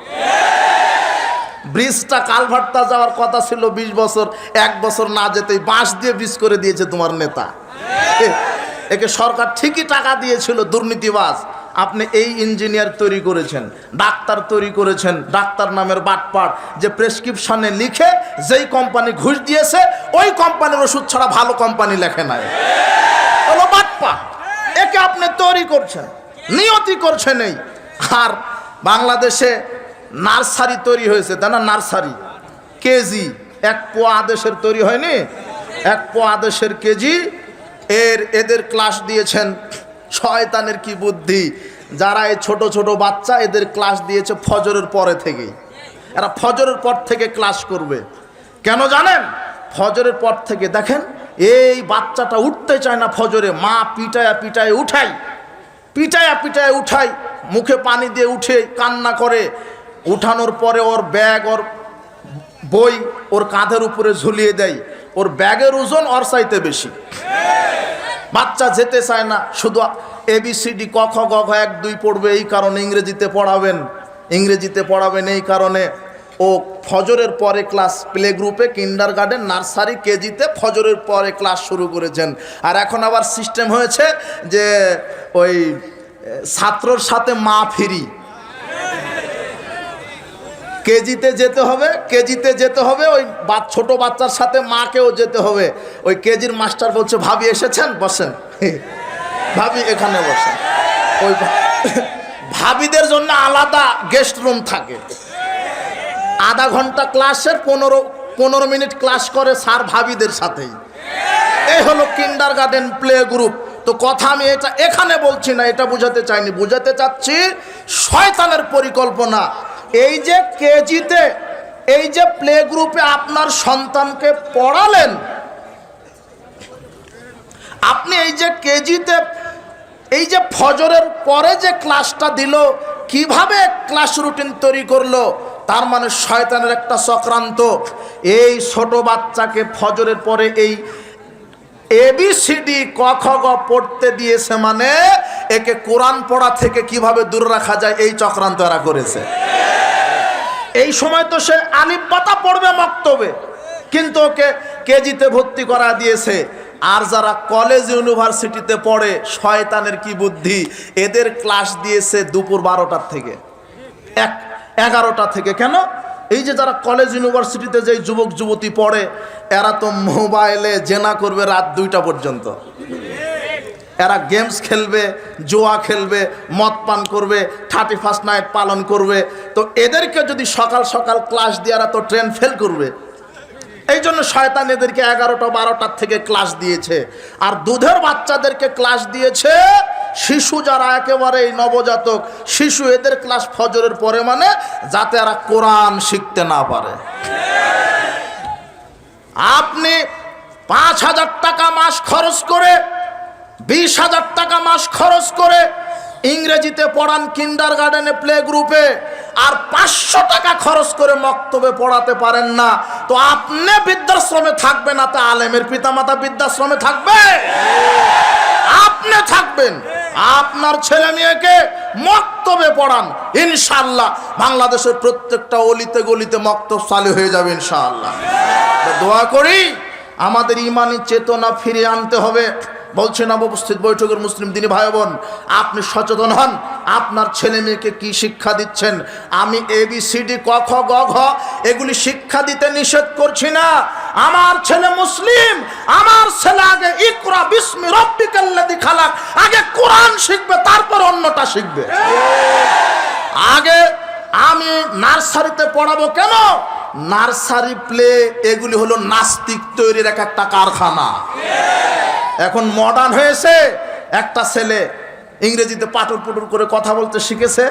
ব্রিজটা, কালভার্টটা যাওয়ার কথা ছিল 20 বছর, 1 বছর না যেতেই বাঁশ দিয়ে ব্রিজ করে দিয়েছে তোমার নেতা। একে সরকার ঠিকই টাকা দিয়েছিল, দুর্নীতিবাজ। আপনি এই ইঞ্জিনিয়ার তৈরি করেছেন, ডাক্তার তৈরি করেছেন, ডাক্তার নামের বাটপাট, যে প্রেসক্রিপশনে লিখে যেই কোম্পানি ঘুষ দিয়েছে ওই কোম্পানির ওষুধ ছাড়া ভালো কোম্পানি লেখে নাই। হলো বাটপাট। একে আপনি তৈরি করছেন, নিয়তি করছেন। এই আর বাংলাদেশে নার্সারি তৈরি হয়েছে, তাই না? নার্সারি কেজি 1 পোয়া আদেশের তৈরি হয়নি, 1 পোয়া আদেশের কেজি। এদের ক্লাস দিয়েছেন। শয়তানের কি বুদ্ধি, যারা এই ছোট ছোট বাচ্চা, এদের ক্লাস দিয়েছে ফজরের পরে থেকেই। এরা ফজরের পর থেকে ক্লাস করবে। কেন জানেন? ফজরের পর থেকে দেখেন এই বাচ্চাটা উঠতে চায় না ফজরে, মা পিটায়া পিটায়া উঠাই, মুখে পানি দিয়ে উঠে কান্না করে। উঠানোর পরে ওর ব্যাগ, ওর বই ওর কাঁধের উপরে ঝুলিয়ে দেয়। ওর ব্যাগের ওজন ওর চাইতে বেশি। বাচ্চা যেতে চায় না, শুধু ABCD ক খ গ ঘ 1 2 পড়বে। এই কারণে ইংরেজিতে পড়াবেন এই কারণে। ও ফজরের পরে ক্লাস প্লে গ্রুপে, কিন্ডার গার্ডেন, নার্সারি, কেজিতে ফজরের পরে ক্লাস শুরু করেছেন। আর এখন আবার সিস্টেম হয়েছে যে ওই ছাত্রর সাথে মা ফ্রি। কেজিতে যেতে হবে ওই ছোট বাচ্চার সাথে মাকেও যেতে হবে। ওই কেজির মাস্টার বলছে, ভাবি এসেছেন, বসেন ভাবি এখানে বসেন। ওই ভাবিদের জন্য আলাদা গেস্ট রুম থাকে। আধা ঘন্টা ক্লাসের 15 মিনিট ক্লাস করে স্যার ভাবিদের সাথেই। এই হলো কিন্ডার গার্ডেন প্লে গ্রুপ। তো কথা আমি এটা এখানে বলছি না, এটা বোঝাতে চাইনি, বোঝাতে চাচ্ছি শয়তানের পরিকল্পনা। এই যে কেজিতে, এই যে প্লে গ্রুপে আপনার সন্তানকে পড়ালেন, আপনি এই যে কেজিতে এই যে ফজরের পরে যে ক্লাসটা দিল, কিভাবে ক্লাস রুটিন তৈরি করলো, তার মানে শয়তানের একটা চক্রান্ত। এই ছোট বাচ্চাকে ফজরের পরে এই ABCD ক খ গ পড়তে দিয়েছে, মানে একে কোরআন পড়া থেকে কিভাবে দূরে রাখা যায় এই চক্রান্ত এরা করেছে। এই সময় তো সে আলিফ বাতা পড়বে মক্তবে, কিন্তু ওকে কেজিতে ভর্তি করা দিয়েছে। আর যারা কলেজ ইউনিভার্সিটিতে পড়ে, শয়তানের কি বুদ্ধি, এদের ক্লাস দিয়েছে দুপুর 12টার থেকে 11টা থেকে। কেন? এই যে যারা কলেজ ইউনিভার্সিটিতে যে যুবক যুবতী পড়ে, এরা তো মোবাইলে জেনা করবে রাত 2টা পর্যন্ত। এরা গেমস খেলবে, জুয়া খেলবে, মদ পান করবে, 31st নাইট পালন করবে। তো এদেরকে যদি সকাল সকাল ক্লাস দিয়ে, এরা তো ট্রেন ফেল করবে। এই জন্য শয়তান এদেরকে 11টা 12টার থেকে ক্লাস দিয়েছে। আর দুধের বাচ্চাদেরকে ক্লাস দিয়েছে শিশু, যারা একেবারে নবজাতক শিশু, এদের ক্লাস ফজরের পরে, মানে যাতে এরা কোরআন শিখতে না পারে। আপনি 5,000 টাকা মাস খরচ করে, 20,000 টাকা মাস খরচ করে ইংরেজিতে পড়ান কিন্ডার গার্ডেনে প্লে গ্রুপে, আর 500 টাকা খরচ করে মক্তবে পড়াতে পারেন না, তো আপনি বৃদ্ধাশ্রমে থাকবে না, তা আলেমের পিতামাতা বৃদ্ধাশ্রমে থাকবে? আপনি থাকবেন। আপনার ছেলে মেয়েকে মক্তবে পড়ান, ইনশাআল্লাহ বাংলাদেশের প্রত্যেকটা অলিতে গলিতে মক্তব চালু হয়ে যাবে ইনশাআল্লাহ। দোয়া করি আমাদের ইমানি চেতনা ফিরিয়ে আনতে হবে। বলছেন উপস্থিত বৈঠকের মুসলিম দিনী ভাই বোন, আপনি সচেতন হন, আপনার ছেলে মেয়েকে কি শিক্ষা দিচ্ছেন। আমি ABCD ক খ গ ঘ এগুলি শিক্ষা দিতে নিষেধ করছি না। আমার ছেলে মুসলিম, আমার ছেলে আগে ইকরা বিসমি রাব্বিকাল্লাযী খালাক, আগে কোরআন শিখবে, তারপর অন্যটা শিখবে। আগে আমি নার্সারিতে পড়াবো কেন? নার্সারি প্লে এগুলি হলো নাস্তিক তৈরির একটা কারখানা। এখন মডার্ন হয়েছে। একটা ছেলে ইংরেজিতে পাটুর পুটুর করে কথা বলতে শিখেছে,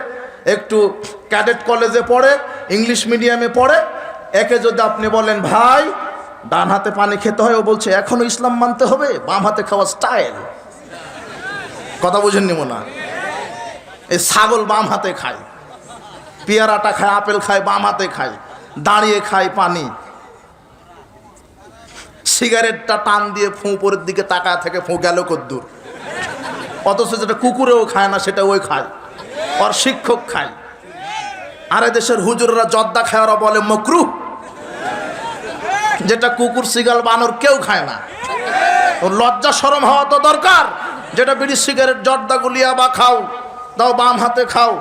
একটু ক্যাডেট কলেজে পড়ে, ইংলিশ মিডিয়ামে পড়ে। একে যদি আপনি বলেন, ভাই ডান হাতে পানি খেতে হয়, ও বলছে এখনো ইসলাম মানতে হবে, বাম হাতে খাওয়া স্টাইল। কথা বুঝেননি মনে হয়? এই ছাগল বাম হাতে খায়, পেয়ারাটা খায়, আপেল খায় বাম হাতে খায়, দাঁড়িয়ে খায় পানি, সিগারেটটা টান দিয়ে ফু উপরের দিকে তাকায় থেকে ফু গেল কদ্দূর। অথচ যেটা কুকুরেও খায় না সেটা ওই খায়, ওর শিক্ষক খায়। আর দেশের হুজুররা জর্দা খায়, ওরা বলে মকরুহ। যেটা কুকুর সিগাল বানর কেউ খায় না। ওর লজ্জা শরম হওয়া তো দরকার। যেটা বিড়ি সিগারেট জর্দা গুলিয়া বা খাও, দাও বাম হাতে খাও,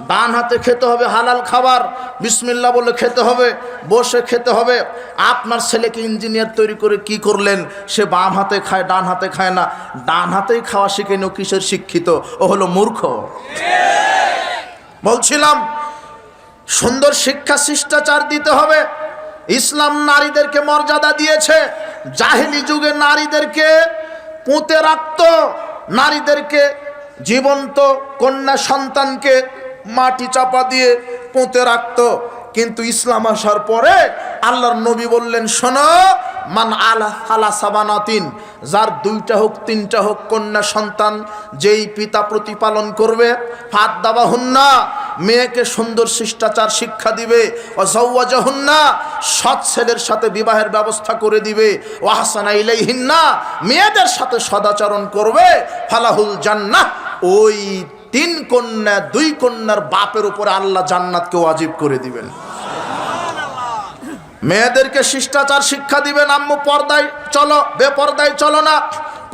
ডান হাতে খেতে হবে হালাল খাবার, বিসমিল্লাহ বলে খেতে হবে, বসে খেতে হবে। আপনার ছেলেকে ইঞ্জিনিয়ার তৈরি করে কি করলেন? সে বাম হাতে খায়, ডান হাতে খায় না। ডান হাতেই খাওয়া শিখে নো, কিসের শিক্ষিত? ও হলো মূর্খ। বলছিলাম সুন্দর শিক্ষা শিষ্টাচার দিতে হবে। ইসলাম নারীদেরকে মর্যাদা দিয়েছে। জাহেলি যুগে নারীদেরকে পুঁতে রাখত, নারীদেরকে জীবন্ত কন্যা সন্তানকে মাটি চাপা দিয়ে পুঁতে রাখত। কিন্তু ইসলাম আসার পরে আল্লাহর নবী বললেন, শোনো, মান আলা আলা সাবানাতিন, যার 2টা হোক 3টা হোক কন্যা সন্তান যেই পিতা প্রতিপালন করবে, ফাত দাবা হুন্না, মেয়েকে সুন্দর শিষ্টাচার শিক্ষা দিবে, ও জাওয়াজাহুন্না, সৎ ছেলের সাথে বিবাহের ব্যবস্থা করে দিবে, ও আহসানা ইলাইহিন্না, মেয়েদের সাথে সদাচরণ করবে, ফালাহুল জান্নাহ, ওই 3 কন্যা 2 কন্যার বাপের উপরে আল্লাহ জান্নাতকে ওয়াজিব করে দিবেন। মেয়েদেরকে শিষ্টাচার শিক্ষা দিবেন। আম্মু পর্দায় চলো, বেপর্দায় চলো না,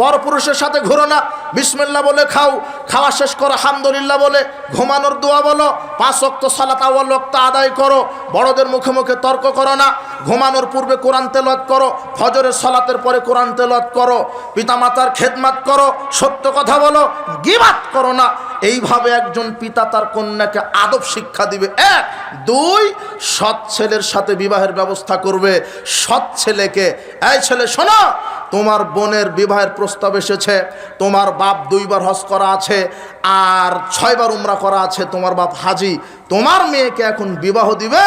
পরপুরুষের সাথে ঘুরো না, বিসমিল্লাহ বলে খাও, খাওয়া শেষ করো আলহামদুলিল্লাহ বলে, ঘুমানোর দোয়া বলো, 5 ওয়াক্ত সালাত আউয়াল ওয়াক্ত আদায় করো, বড়দের মুখে মুখে তর্ক করো না, ঘুমানোর পূর্বে কোরআন তেলাওয়াত করো, ফজরের সালাতের পরে কোরআন তেলাওয়াত করো, পিতামাতার খেদমত করো, সত্য কথা বলো, গীবাত করো না। এইভাবে একজন পিতা তার কন্যাকে আদব শিক্ষা দিবে। 1 2 সৎ ছেলের সাথে বিবাহের ব্যবস্থা করবে। সৎ ছেলেকে, এই ছেলে শোনো, তোমার বোনের বিবাহের প্রস্তাব এসেছে, তোমার বাপ 2 বার হজ করা আছে আর 6 বার উমরা করা আছে, তোমার বাপ হাজি, তোমার মেয়েকে এখন বিবাহ দিবে।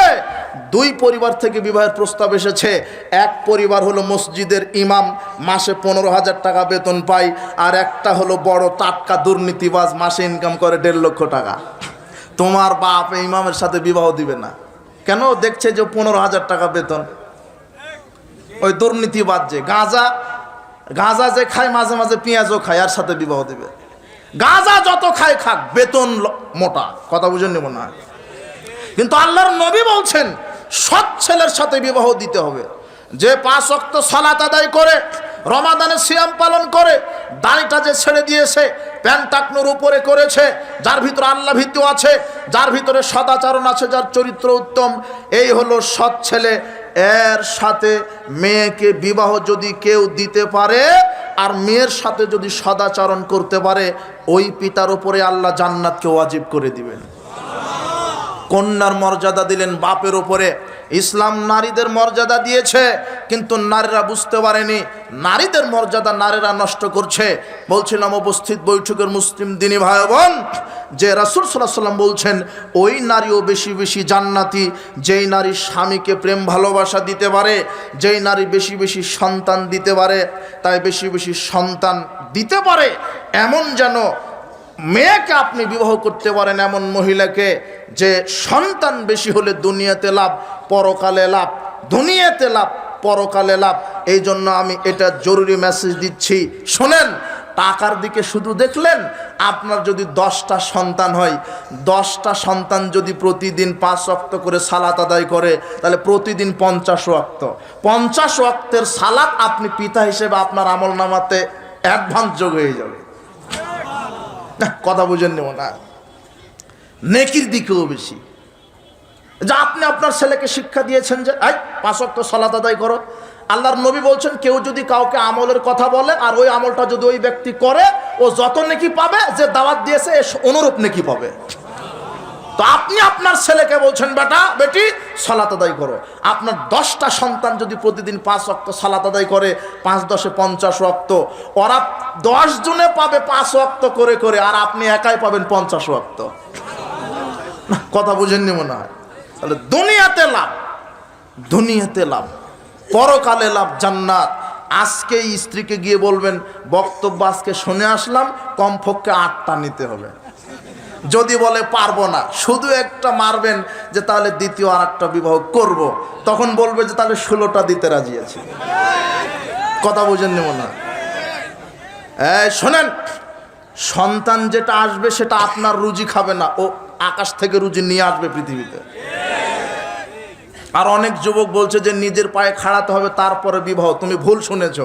2 পরিবার থেকে বিবাহের প্রস্তাব এসেছে। এক পরিবার হলো মসজিদের ইমাম, মাসে 15,000 টাকা বেতন পায়, আর একটা হলো বড় টাটকা দুর্নীতিবাজ, মাসে ইনকাম করে 1.5 লক্ষ টাকা। তোমার বাপ এই ইমামের সাথে বিবাহ দিবে না কেন? দেখছে যে 15,000 টাকা বেতন, ওই দুর্নীতিবাদ যে গাঁজা যে খায়, মাঝে মাঝে পেঁয়াজও খায়, আর সাথে বিবাহ দিবে। গাঁজা যত খায় খাক, বেতন মোটা। কথা বুঝেন নেব না? কিন্তু আল্লাহর নবী বলছেন সৎ ছেলের সাথে বিবাহ দিতে হবে, যে 5 ওয়াক্ত সালাত আদায় করে, রমাদানে সিয়াম পালন করে, দাড়িটা যে ছেড়ে দিয়েছে, প্যান্ট টাকনোর উপরে করেছে, যার ভিতরে আল্লাহ ভীতি আছে, যার ভিতরে সদাচরণ আছে, যার চরিত্র উত্তম, এই হলো সৎ ছেলে। এর সাথে মেয়েকে বিবাহ যদি কেউ দিতে পারে আর মেয়ের সাথে যদি সদাচরণ করতে পারে, ওই পিতার উপরে আল্লাহ জান্নাতকে ওয়াজিব করে দিবেন। কন্যার মর্যাদা দিলেন বাপের উপরে। ইসলাম নারীদের মর্যাদা দিয়েছে, কিন্তু নারীরা বুঝতে পারেনি নারীদের মর্যাদা নারীরা নষ্ট করছে। বলছিলাম উপস্থিত বৈঠকের মুসলিম দিনী ভাই বোন, যে রাসূল সাল্লাল্লাহু আলাইহি ওয়াসাল্লাম বলছেন ওই নারীও বেশি বেশি জান্নাতি যেই নারী স্বামীকে প্রেম ভালোবাসা দিতে পারে, যেই নারী বেশি বেশি সন্তান দিতে পারে। তাই বেশি বেশি সন্তান দিতে পারে এমন যেন মেয়েকে আপনি বিবাহ করতে পারেন, এমন মহিলাকে যে সন্তান বেশি হলে দুনিয়াতে লাভ, পরকালে লাভ, দুনিয়াতে লাভ, পরকালে লাভ। এই জন্য আমি এটা জরুরি মেসেজ দিচ্ছি, শোনেন। টাকার দিকে শুধু দেখলেন, আপনার যদি 10টা সন্তান হয়, 10টা সন্তান যদি প্রতিদিন 5 ওয়াক্ত করে সালাত আদায় করে, তাহলে প্রতিদিন 50 ওয়াক্ত। 50 ওয়াক্তের সালাত আপনি পিতা হিসেবে আপনার আমল নামাতে অ্যাডভান্স যোগ হয়ে যাবে। কথা বুঝেন নেব না? নেকির দিকেও বেশি। যে আপনি আপনার ছেলেকে শিক্ষা দিয়েছেন যে 5 ওয়াক্ত সালাত আদায় করো, আল্লাহর নবী বলছেন কেউ যদি কাউকে আমলের কথা বলে আর ওই আমলটা যদি ওই ব্যক্তি করে, ও যত নেকি পাবে, যে দাওয়াত দিয়েছে অনুরূপ নেকি পাবে। তো আপনি আপনার ছেলেকে বলছেন বেটা বেটি সালাত আদায় করো। আপনার 10টা সন্তান যদি প্রতিদিন 5 ওয়াক্ত সালাত আদায় করে, 5 10 50 ওয়াক্ত, ওরা 10 জনে পাবে 5 ওয়াক্ত করে করে, আর আপনি একাই পাবেন 50 ওয়াক্ত। কথা বুঝেননি মনে হয়? তাহলে দুনিয়াতে লাভ, দুনিয়াতে লাভ, পরকালে লাভ, জান্নাত। আজকে স্ত্রীকে গিয়ে বলবেন বক্তব্য আজকে শুনে আসলাম, কমপক্ষে 8টা নিতে হবে। যদি বলে পারবো না, শুধু একটা মারবেন যে তাহলে দ্বিতীয় আর একটা বিবাহ করব, তখন বলবে যে তাহলে 16টা দিতে রাজি আছি। কথা বুঝেননি মনে হয়? শোনেন, সন্তান যেটা আসবে সেটা আপনার রুজি খাবে না, ও আকাশ থেকে রুজি নিয়ে আসবে পৃথিবীতে। আর অনেক যুবক বলছে যে নিজের পায়ে খাড়াতে হবে তারপরে বিবাহ। তুমি ভুল শুনেছ।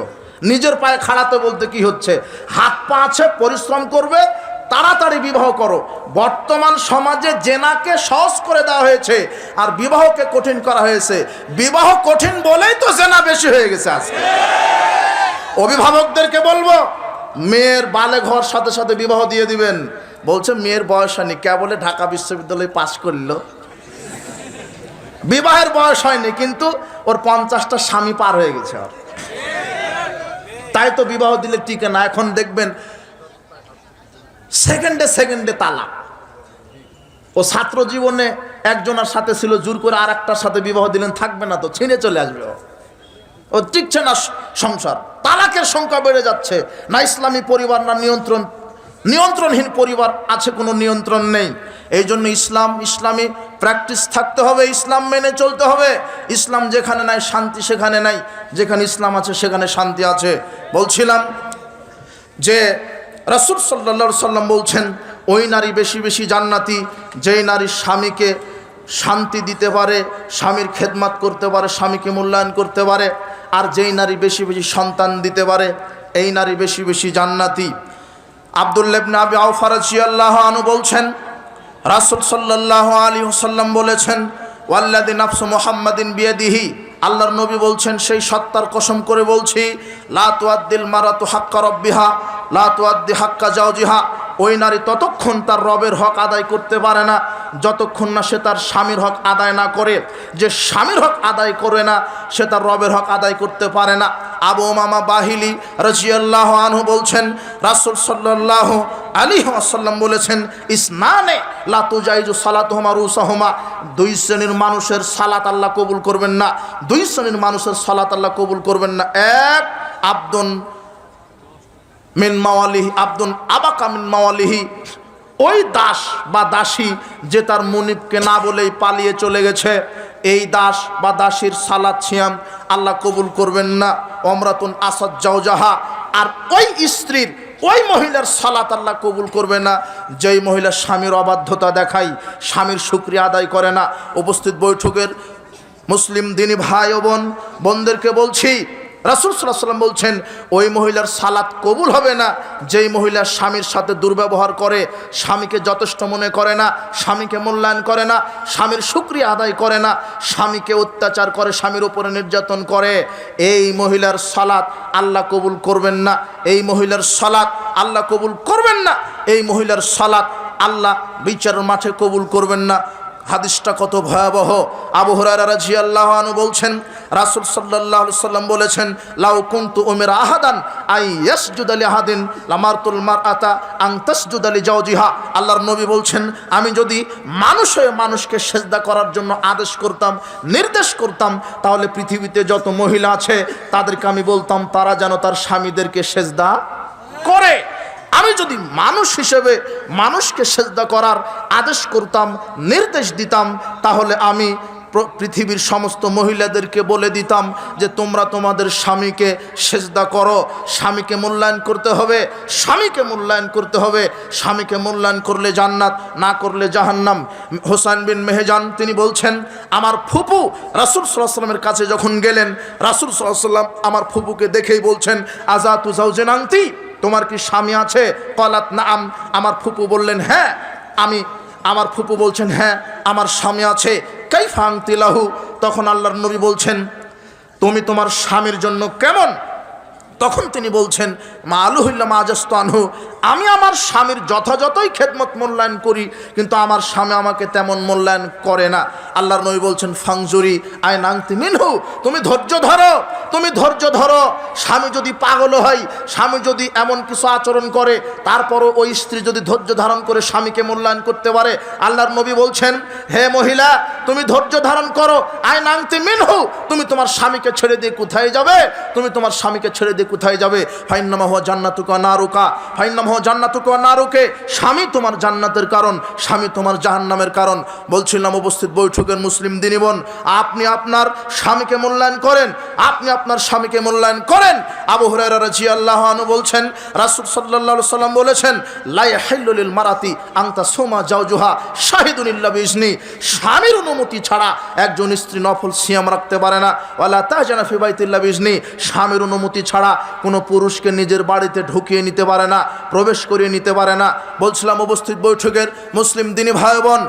নিজের পায়ে খাড়াতে বলতে কি হচ্ছে? হাত পা আছে, পরিশ্রম করবে, তাড়াতাড়ি বিবাহ করো। বর্তমান সমাজে জেনাকে সহজ করে দেওয়া হয়েছে আর বিবাহকে কঠিন করা হয়েছে। বিবাহ কঠিন বলেই তো জেনা বেশি হয়ে গেছে আজকে। অভিভাবকদেরকে বলবো মেয়ের বালেগ হওয়ার সাথে সাথে বিবাহ দিয়ে দিবেন। বলছে মেয়ের বয়স হয়নি, কেবলে ঢাকা বিশ্ববিদ্যালয়ে পাশ করলো, বিবাহের বয়স হয়নি, কিন্তু ওর 50টা স্বামী পার হয়ে গেছে। আর তাই তো বিবাহ দিলে টিকে না। এখন দেখবেন সেকেন্ডে সেকেন্ডে তালাক। ও ছাত্র জীবনে একজনের সাথে ছিল, জোর করে আর একটার সাথে বিবাহ দিলেন, থাকবে না তো, ছিঁড়ে চলে আসবে। ও টিকছে না সংসার। তালাকের সংখ্যা বেড়ে যাচ্ছে। না ইসলামী পরিবার, না নিয়ন্ত্রণহীন পরিবার আছে, কোনো নিয়ন্ত্রণ নেই। এই জন্য ইসলামী প্র্যাকটিস থাকতে হবে, ইসলাম মেনে চলতে হবে। ইসলাম যেখানে নাই শান্তি সেখানে নাই, যেখানে ইসলাম আছে সেখানে শান্তি আছে। বলছিলাম যে রাসূল সাল্লাল্লাহু আলাইহি সাল্লাম বলছেন ওই নারী বেশি বেশি জান্নাতি যেই নারী স্বামীকে শান্তি দিতে পারে, স্বামীর খেদমত করতে পারে, স্বামীকে মূল্যায়ন করতে পারে, আর যেই নারী বেশি বেশি সন্তান দিতে পারে এই নারী বেশি বেশি জান্নাতি। আব্দুল্লাহ ইবনে আবি আওফা রাদিয়াল্লাহু আনহু বলছেন, রাসূল সাল্লাল্লাহু আলাইহি ওয়াসাল্লাম বলেছেন, ওয়াল্লাযী নাফসু মুহাম্মাদিন বিয়াদিহি, আল্লাহর নবী বলছেন সেই সত্তার কসম করে বলছি, লা তুআদ্দিল মারাতু হাক্কা রাব্বিহা লা তুআদ্দি হাক্কা জাওজিহা, ওই নারী ততক্ষণ তার রবের হক আদায় করতে পারে না যতক্ষণ না সে তার স্বামীর হক আদায় না করে। যে স্বামীর হক আদায় করে না সে তার রবের হক আদায় করতে পারে না। আবু উমামা বাহিলি রাদিয়াল্লাহু আনহু বলছেন, রাসূল সাল্লাল্লাহু আলাইহি ওয়াসাল্লাম বলেছেন, ইসনানে লা তুজাইজু সালাতুহুমা রুসাহুমা, দুই শ্রেণীর মানুষের সালাত আল্লাহ কবুল করবেন না, দুই শ্রেণীর মানুষের সালাত আল্লাহ কবুল করবেন না। এক, আব্দুন মিন মাওয়ালিহি, আব্দুন আবাকা মিন মাওয়ালিহি, ওই দাস বা দাসী যে তার মুনিবকে না বলেই পালিয়ে চলে গেছে, এই দাস বা দাসীর সালাত সিয়াম আল্লাহ কবুল করবেন না। ওমরাতুন আসাদ জাওজাহা, আর ওই স্ত্রীর ওই মহিলার সালাত আল্লাহ কবুল করবে না যেই মহিলা স্বামীর অবাধ্যতা দেখায়, স্বামীর শুকরিয়া আদায় করে না। উপস্থিত বৈঠকের মুসলিম দিনী ভাই ও বোনদেরকে বলছি, রাসূল সাল্লাল্লাহু আলাইহি ওয়াসাল্লাম বলছেন ওই মহিলার সালাত কবুল হবে না যেই মহিলা স্বামীর সাথে দুর্ব্যবহার করে, স্বামীকে যথেষ্ট মনে করে না, স্বামীকে মূল্যায়ন করে না, স্বামীর শুকরিয়া আদায় করে না, স্বামীকে অত্যাচার করে, স্বামীর উপরে নির্যাতন করে, এই মহিলার সালাত আল্লাহ কবুল করবেন না। এই মহিলার সালাত আল্লাহ কবুল করবেন না। এই মহিলার সালাত আল্লাহ বিচারের মাঠে কবুল করবেন না। হাদিসটা কত ভয়াবহ। আবু হুরায়রা রাদিয়াল্লাহু আনহু বলছেন, রাসূল সাল্লাল্লাহু আলাইহি ওয়াসাল্লাম বলেছেন, লাউ কুনতু উমিরা আহাদান আই ইয়াসজুদা লিআহাদিন লামারতুল মারআতা আন তাসজুদা লিজাওজিহা। আল্লাহর নবী বলছেন, আমি যদি মানুষ হয়ে মানুষকে সেজদা করার জন্য আদেশ করতাম, নির্দেশ করতাম, তাহলে পৃথিবীতে যত মহিলা আছে তাদেরকে আমি বলতাম তারা যেন তার স্বামীদেরকে সেজদা করে। আমি যদি মানুষ হিসেবে মানুষকে সেজদা করার আদেশ করতাম, নির্দেশ দিতাম, তাহলে আমি পৃথিবীর সমস্ত মহিলাদেরকে বলে দিতাম যে তোমরা তোমাদের স্বামীকে সেজদা করো। স্বামীকে মূল্যায়ন করতে হবে, স্বামীকে মূল্যায়ন করতে হবে। স্বামীকে মূল্যায়ন করলে জান্নাত, না করলে জাহান্নাম। হোসাইন বিন মেহজান তিনি বলছেন, আমার ফুপু রাসূল সাল্লাল্লাহু আলাইহি ওয়াসাল্লামের কাছে যখন গেলেন, রাসূল সাল্লাল্লাহু আলাইহি ওয়াসাল্লাম আমার ফুপুকে দেখেই বলছেন, আযাতু যাওজিন আনতি, তোমার কি স্বামী আছে? ক্বালাত নাআম, আমার ফুপু বললেন হ্যাঁ। আমার ফুপু বলছেন হ্যাঁ আমার স্বামী আছে। কাইফা আনতি লাহু, তখন আল্লাহর নবী বলছেন তুমি তোমার স্বামীর জন্য কেমন? তখন তিনি বলছেন, মা আলুহুল্লা মা আজাস্তু আনহু, আমি আমার স্বামীর যথাযথই খেদমত মূল্যায়ন করি, কিন্তু আমার স্বামী আমাকে তেমন মূল্যায়ন করে না। আল্লাহর নবী বলছেন, ফাংজুরি আই নাংতি মিনহু, তুমি ধৈর্য ধরো, তুমি ধৈর্য ধরো। স্বামী যদি পাগল হয়, স্বামী যদি এমন কিছু আচরণ করে, তারপরও ওই স্ত্রী যদি ধৈর্য ধারণ করে স্বামীকে মূল্যায়ন করতে পারে, আল্লাহর নবী বলছেন, হে মহিলা তুমি ধৈর্য ধারণ করো, আই নাংতি মিনহু, তুমি তোমার স্বামীকে ছেড়ে দিয়ে কোথায় যাবে? তুমি তোমার স্বামীকে ছেড়ে দিয়ে কোথায় যাবে? ফাইন্নামা হুয়া জান্নাতুকা নারুকা, ফাইন্নামা হুয়া জান্নাতুকা নারুকে, স্বামী তোমার জান্নাতের কারণ, স্বামী তোমার জাহান্নামের কারণ। বলছিলাম উপস্থিত বৈঠকের মুসলিম দিনী বোন, আপনি আপনার স্বামীকে মূল্যায়ন করেন, আপনি আপনার স্বামীকে মূল্যায়ন করেন। আবু হুরায়রা রাদিয়াল্লাহু আনহু বলছেন, রাসূল সাল্লাল্লাহু আলাইহি ওয়াসাল্লাম বলেছেন, লা ইয়াহিল্লু লিল মারাতি আন তাসুমা জাওজুহা শাহিদুন ইল্লা বিইজনি, স্বামীর অনুমতি ছাড়া একজন স্ত্রী নফল সিয়াম রাখতে পারে না। ওয়ালা তাজানা ফি বাইতিল্লা বিইজনি, স্বামীর অনুমতি ছাড়া কোনো পুরুষকে নিজের বাড়িতে ঢুকিয়ে নিতে পারে না, প্রবেশ করিয়ে নিতে পারে না। বলছিলাম উপস্থিত বৈঠকের মুসলিম দিনী ভাই বোন,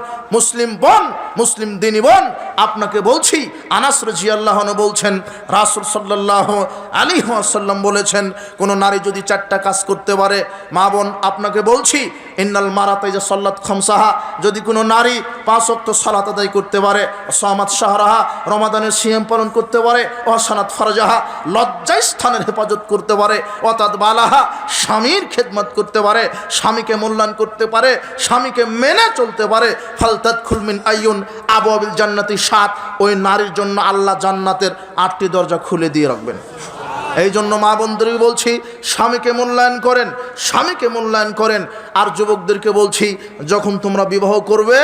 মুসলিম দিনী বোন, আপনাকে বলছি, আনাস রাদিয়াল্লাহু আনহু বলছেন, রাসূল সাল্লাল্লাহু আলাইহি ওয়াসাল্লাম বলেছেন, কোন নারী যদি চারটা কাজ করতে পারে, মা বোন আপনাকে বলছি, ইন্নাল মারাতা ইজা সাল্লাত খামসাহা, যদি কোনো নারী 5 ওয়াক্ত সালাত আদায় করতে পারে, সামাত শাহরাহা, রমাদানের সিয়াম পালন করতে পারে, ওয়াসানাত ফারজাহা, লজ্জায় স্থানের হেফাজত করতে পারে, ওয়াতাদ বালাহা, স্বামীর খেদমত করতে পারে, স্বামীকে মূল্যায়ন করতে পারে, স্বামীকে মেনে চলতে পারে, ফালতাদখুল মিন আইয়ুন আবওয়াবিল জান্নাতি 7, ওই নারীর জন্য আল্লাহ জান্নাতের 8টি দরজা খুলে দিয়ে রাখবেন। এই জন্য মা বোনদেরকে বলছি স্বামীকে মূল্যায়ন করেন, স্বামীকে মূল্যায়ন করেন। আর যুবকদেরকে বলছি যখন তোমরা বিবাহ করবে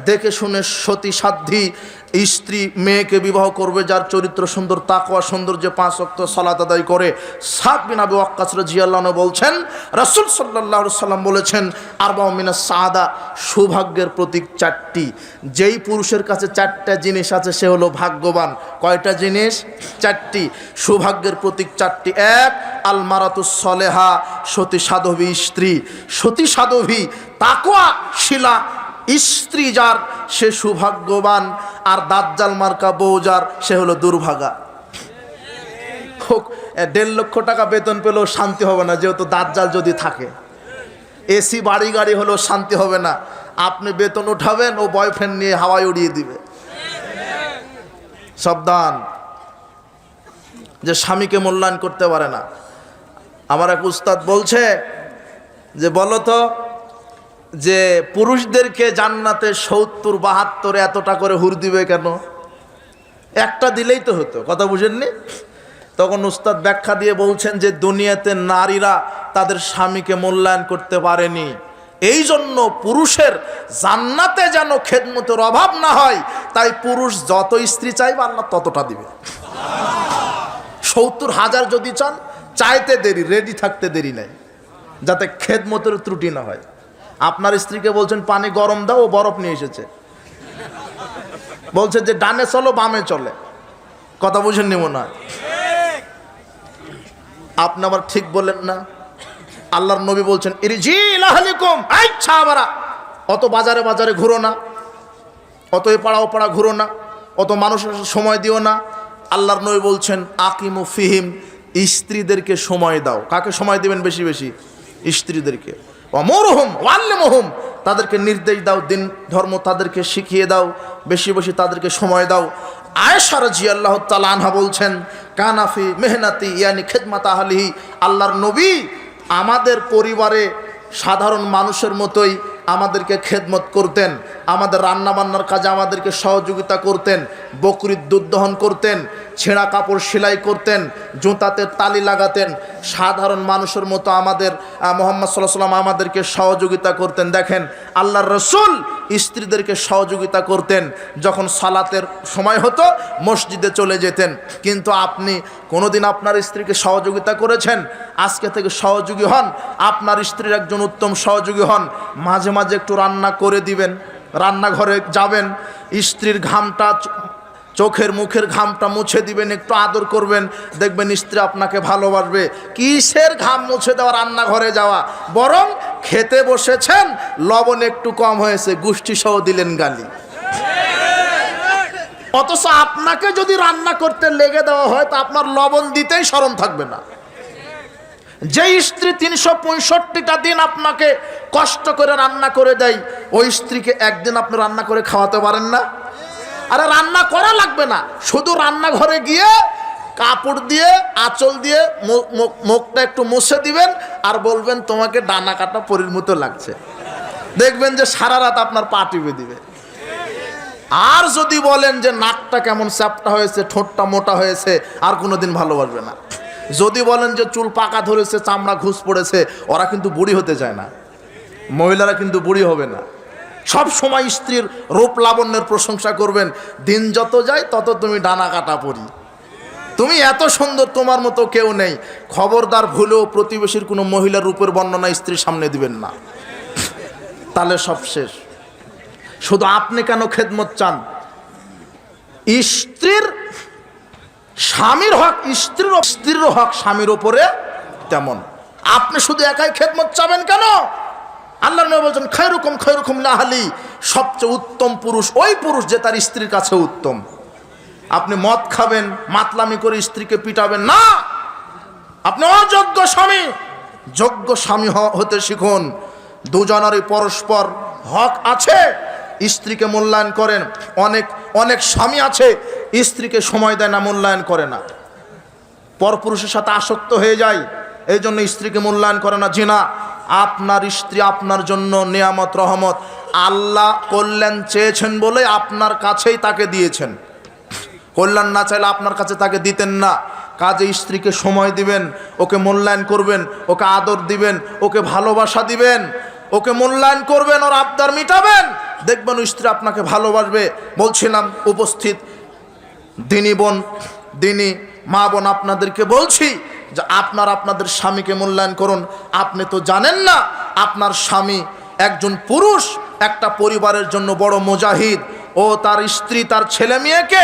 দেখে শুনে সতী সাধ্বী স্ত্রী মেয়েকে বিবাহ করবে যার চরিত্র সুন্দর, তাকওয়া সুন্দর, যে 5 ওয়াক্ত সালাত আদায় করে। সাদ বিন আবি ওয়াক্কাস রাদিয়াল্লাহু আনহু বলছেন, রাসূল সাল্লাল্লাহু আলাইহি সাল্লাম বলেছেন, আরবাউ মিনাস সাআদা, সৌভাগ্যের প্রতীক 4টি। যেই পুরুষের কাছে 4টা জিনিস আছে সে হলো ভাগ্যবান। কয়টা জিনিস? 4টি। সৌভাগ্যের প্রতীক 4টি। 1, আল মারাতুস সলেহা, সতী সাধবী স্ত্রী। সতী সাধবী তাকওয়া শিলা স্ত্রী যার সে সৌভাগ্যবান, আর দাজ্জাল মার্কা বউ যার সে হলো দুর্ভাগা। 1.5 লক্ষ টাকা বেতন পেলেও শান্তি হবে না, যেহেতু দাজ্জাল যদি থাকে। এসি বাড়ি গাড়ি হলেও শান্তি হবে না। আপনি বেতন উঠাবেন, ও বয়ফ্রেন্ড নিয়ে হাওয়ায় উড়িয়ে দিবে। সাবধান, যে স্বামীকে মূল্যায়ন করতে পারে না। আমার এক উস্তাদ বলছে যে বলো তো, যে পুরুষদেরকে জান্নাতে 70-72 এতটা করে হুর দিবে কেন? একটা দিলেই তো হতো। কথা বুঝেননি? তখন উস্তাদ ব্যাখ্যা দিয়ে বলছেন যে দুনিয়াতে নারীরা তাদের স্বামীকে মূল্যায়ন করতে পারেনি, এই জন্য পুরুষের জান্নাতে যেন খেদমতের অভাব না হয়, তাই পুরুষ যত স্ত্রী চাইবে আল্লাহ ততটা দিবে। 70,000 যদি চান, চাইতে দেরি, রেডি থাকতে দেরি নাই, যাতে খেদমতের ত্রুটি না হয়। আপনার স্ত্রীকে বলছেন পানি গরম দাও, ও বরফ নিয়ে এসেছে। বলছে যে ডানে চলো বামে চলে। কথা বুঝেননি মনে হয়? আপনি আবার ঠিক বলেন না। আল্লাহর নবী বলছেন ইরজিল আহলিকুম, আচ্ছা আবারা, অত বাজারে বাজারে ঘুরো না, অত এ পাড়া ও পাড়া ঘুরো না, অত মানুষের সময় দিও না। আল্লাহর নবী বলছেন আকিমু ফিহিম, স্ত্রীদেরকে সময় দাও। কাকে সময় দিবেন বেশি বেশি? স্ত্রীদেরকে। ওয়ামুরহুম ওয়াল্লিমুহুম, তাদেরকে নির্দেশ দাও, দিন ধর্ম তাদেরকে শিখিয়ে দাও, বেশি বেশি তাদেরকে সময় দাও। আয়েশা রাদিয়াল্লাহু তাআলা আনহা বলছেন কানাফি মেহনাতি ইয়ানি খিদমাত আহলিহি, আল্লাহর নবী আমাদের পরিবারে সাধারণ মানুষের মতোই আমাদেরকে খেদমত করতেন, আমাদের রান্নাবান্নার কাজে আমাদেরকে সহযোগিতা করতেন, বকরির দুধ দহন করতেন, ছেঁড়া কাপড় সেলাই করতেন, জুতাতে তালি লাগাতেন। সাধারণ মানুষের মতো আমাদের মুহাম্মদ সাল্লাল্লাহু আলাইহি ওয়াসাল্লাম আমাদেরকে সহযোগিতা করতেন। দেখেন আল্লাহর রাসূল স্ত্রীদেরকে সহযোগিতা করতেন। যখন সালাতের সময় হতো মসজিদে চলে যেতেন। কিন্তু আপনি কোনোদিন আপনার স্ত্রীকে সহযোগিতা করেছেন? আজকে থেকে সহযোগী হন, আপনার স্ত্রীর একজন উত্তম সহযোগী হন। মাঝে মাঝে একটু রান্না করে দিবেন, রান্নাঘরে যাবেন, স্ত্রীর ঘামটা, চোখের মুখের ঘামটা মুছে দিবেন, একটু আদর করবেন, দেখবেন স্ত্রী আপনাকে ভালোবাসবে। কিসের ঘাম মুছে দেওয়া, রান্নাঘরে যাওয়া? বরং খেতে বসেছেন, লবণ একটু কম হয়েছে, গুষ্টি সহ দিলেন গালি। অথচ আপনাকে যদি রান্না করতে লেগে দেওয়া হয় তা আপনার লবণ দিতেই শরম থাকবে না। যে স্ত্রী 365টা দিন আপনাকে কষ্ট করে রান্না করে দেয়, ওই স্ত্রীকে একদিন আপনি রান্না করে খাওয়াতে পারেন না? আরে রান্না করা লাগবে না, শুধু রান্নাঘরে গিয়ে কাপড় দিয়ে আঁচল দিয়ে মুখটা একটু মুছে দিবেন আর বলবেন তোমাকে ডানা কাটা পরীর মতো লাগছে। দেখবেন যে সারা রাত আপনার পা টিপে দিবে। আর যদি বলেন যে নাকটা কেমন চ্যাপটা হয়েছে, ঠোঁটটা মোটা হয়েছে, আর কোনোদিন ভালোবাসবে না। যদি বলেন যে চুল পাকা ধরেছে, চামড়া ঘুষ পড়েছে, ওরা কিন্তু বুড়ি হতে চায় না, মহিলারা কিন্তু বুড়ি হবে না। সব সময় স্ত্রীর রূপ লাবণ্যের প্রশংসা করবেন। দিন যত যায় তত তুমি ডানা কাটা পরি, তুমি এত সুন্দর, তোমার মতো কেউ নেই। খবরদার ভুলেও প্রতিবেশীর কোনো মহিলার রূপের বর্ণনা স্ত্রীর সামনে দিবেন না, তাহলে সব শেষ। শুধু আপনি কেন খেদমত চান? স্ত্রীর স্বামীর হক স্ত্রীর, স্ত্রীর হক স্বামীর ওপরে তেমন। আপনি শুধু একাই খেদমত চাবেন কেন? আল্লাহ নবী বলেন খায়রুকুম খায়রুকুম লিআহলি, সবচেয়ে উত্তম পুরুষ ওই পুরুষ যে তার স্ত্রীর কাছে উত্তম। আপনি মদ খাবেন, মাতলামি করে স্ত্রীকে পিটাবেন না, আপনি অযোগ্য স্বামী। যোগ্য স্বামী হতে শিখুন। দুজনেরই পরস্পর হক আছে, স্ত্রীকে মূল্যায়ন করেন। অনেক অনেক স্বামী আছে স্ত্রীকে সময় দেয় না, মূল্যায়ন করে না, পরপুরুষের সাথে আসক্ত হয়ে যায়, এই জন্য স্ত্রীকে মূল্যায়ন করে না। জিনা, আপনার স্ত্রী আপনার জন্য নিয়ামত, রহমত। আল্লাহ কল্যাণ চেয়েছেন বলে আপনার কাছেই তাকে দিয়েছেন, কল্যাণ না চাইলে আপনার কাছে তাকে দিতেন না। কাজে স্ত্রীকে সময় দিবেন, ওকে মূল্যায়ন করবেন, ওকে আদর দিবেন, ওকে ভালোবাসা দিবেন, ওকে মূল্যায়ন করবেন, ওর আবদার মিটাবেন, দেখবেন স্ত্রী আপনাকে ভালোবাসবে। বলছিলাম উপস্থিত দিনী বোন, দিনী মা বোন, আপনাদেরকে বলছি যে আপনাদের স্বামীকে মূল্যায়ন করুন। আপনি তো জানেন না আপনার স্বামী একজন পুরুষ, একটা পরিবারের জন্য বড় মুজাহিদ। ও তার স্ত্রী, তার ছেলে মেয়েকে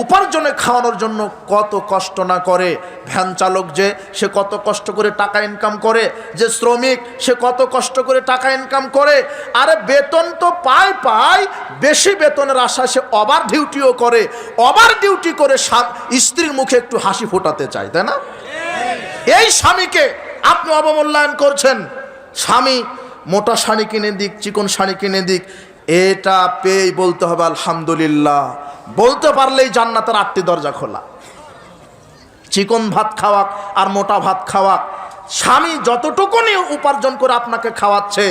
উপার্জনে খাওয়ানোর জন্য কত কষ্ট না করে। ভ্যান চালক যে, সে কত কষ্ট করে টাকা ইনকাম করে, যে শ্রমিক সে কত কষ্ট করে টাকা ইনকাম করে। আরে বেতন তো পায়, বেশি বেতনের আশায় সে ওভার ডিউটিও করে, ওভার ডিউটি করে স্ত্রীর মুখে একটু হাসি ফোটাতে চায়, তাই না? এই স্বামীকে আপনি অবমূল্যায়ন করছেন। স্বামী মোটা শাড়ি কিনে দিক, চিকন শাড়ি কিনে দিক, এটা পেয়েই বলতে হবে আলহামদুলিল্লাহ। বলতে পারলেই জান্নাতের 8টি দরজা খোলা। চিকন ভাত খাওয়াক আর মোটা ভাত খাওয়াক, স্বামী যতটুকুনি উপার্জন করে আপনাকে খাওয়াচ্ছে,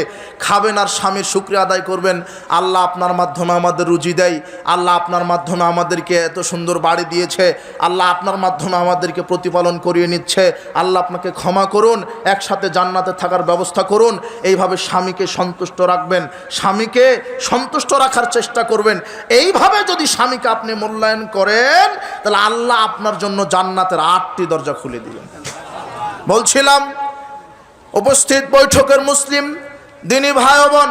খাবেন আর স্বামীর শুকরিয়া আদায় করবেন। আল্লাহ আপনার মাধ্যমে আমাদের রুজি দেয়, আল্লাহ আপনার মাধ্যমে আমাদেরকে এত সুন্দর বাড়ি দিয়েছে, আল্লাহ আপনার মাধ্যমে আমাদেরকে প্রতিপালন করিয়ে নিচ্ছে। আল্লাহ আপনাকে ক্ষমা করুন, একসাথে জান্নাতে থাকার ব্যবস্থা করুন। এইভাবে স্বামীকে সন্তুষ্ট রাখবেন, স্বামীকে সন্তুষ্ট রাখার চেষ্টা করবেন। এইভাবে যদি স্বামীকে আপনি মূল্যায়ন করেন, তাহলে আল্লাহ আপনার জন্য জান্নাতের 8টি দরজা খুলে দিবেন। বলছিলাম উপস্থিত বৈঠকের মুসলিম দিনী ভাই বোন,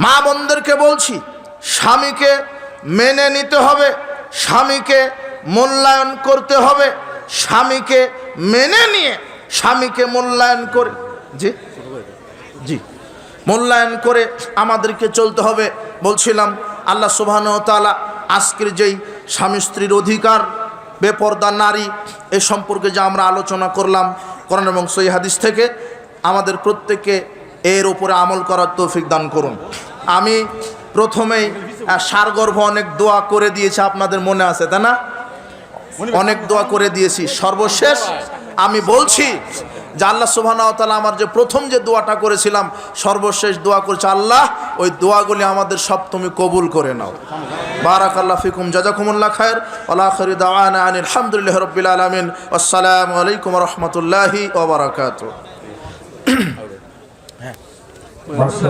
মা বোনদেরকে বলছি, স্বামীকে মেনে নিতে হবে, স্বামীকে মূল্যায়ন করতে হবে। স্বামীকে মেনে নিয়ে, স্বামীকে মূল্যায়ন করে, জি জি মূল্যায়ন করে আমাদেরকে চলতে হবে। বলছিলাম আল্লাহ সুবহানাহু ওয়া তাআলা আজকের যেই স্বামী স্ত্রীর অধিকার, বেপরদা নারী, এ সম্পর্কে যে আমরা আলোচনা করলাম কোরআন এবং সহিহ হাদিস থেকে, আমাদের প্রত্যেককে এর উপরে আমল করার তৌফিক দান করুন। আমি প্রথমেই সারগর্ভ অনেক দোয়া করে দিয়েছি, আপনাদের মনে আছে তাই না? অনেক দোয়া করে দিয়েছি। সর্বশেষ আমি বলছি যে আল্লাহ সুবহানাহু ওয়া তাআলা আমার যে প্রথম যে দোয়াটা করেছিলাম, সর্বশেষ দোয়া করেছে, আল্লাহ ওই দোয়াগুলি আমাদের সব তুমি কবুল করে নাও। বারাকাল্লাহু ফিকুম, জাযাকুমুল্লাহ খায়র, ওয়া আখিরু দাওয়ানা আনিল হামদুলিল্লাহি রাব্বিল আলামিন, আসসালামু আলাইকুম ওয়া রাহমাতুল্লাহি ওয়া বারাকাতুহু।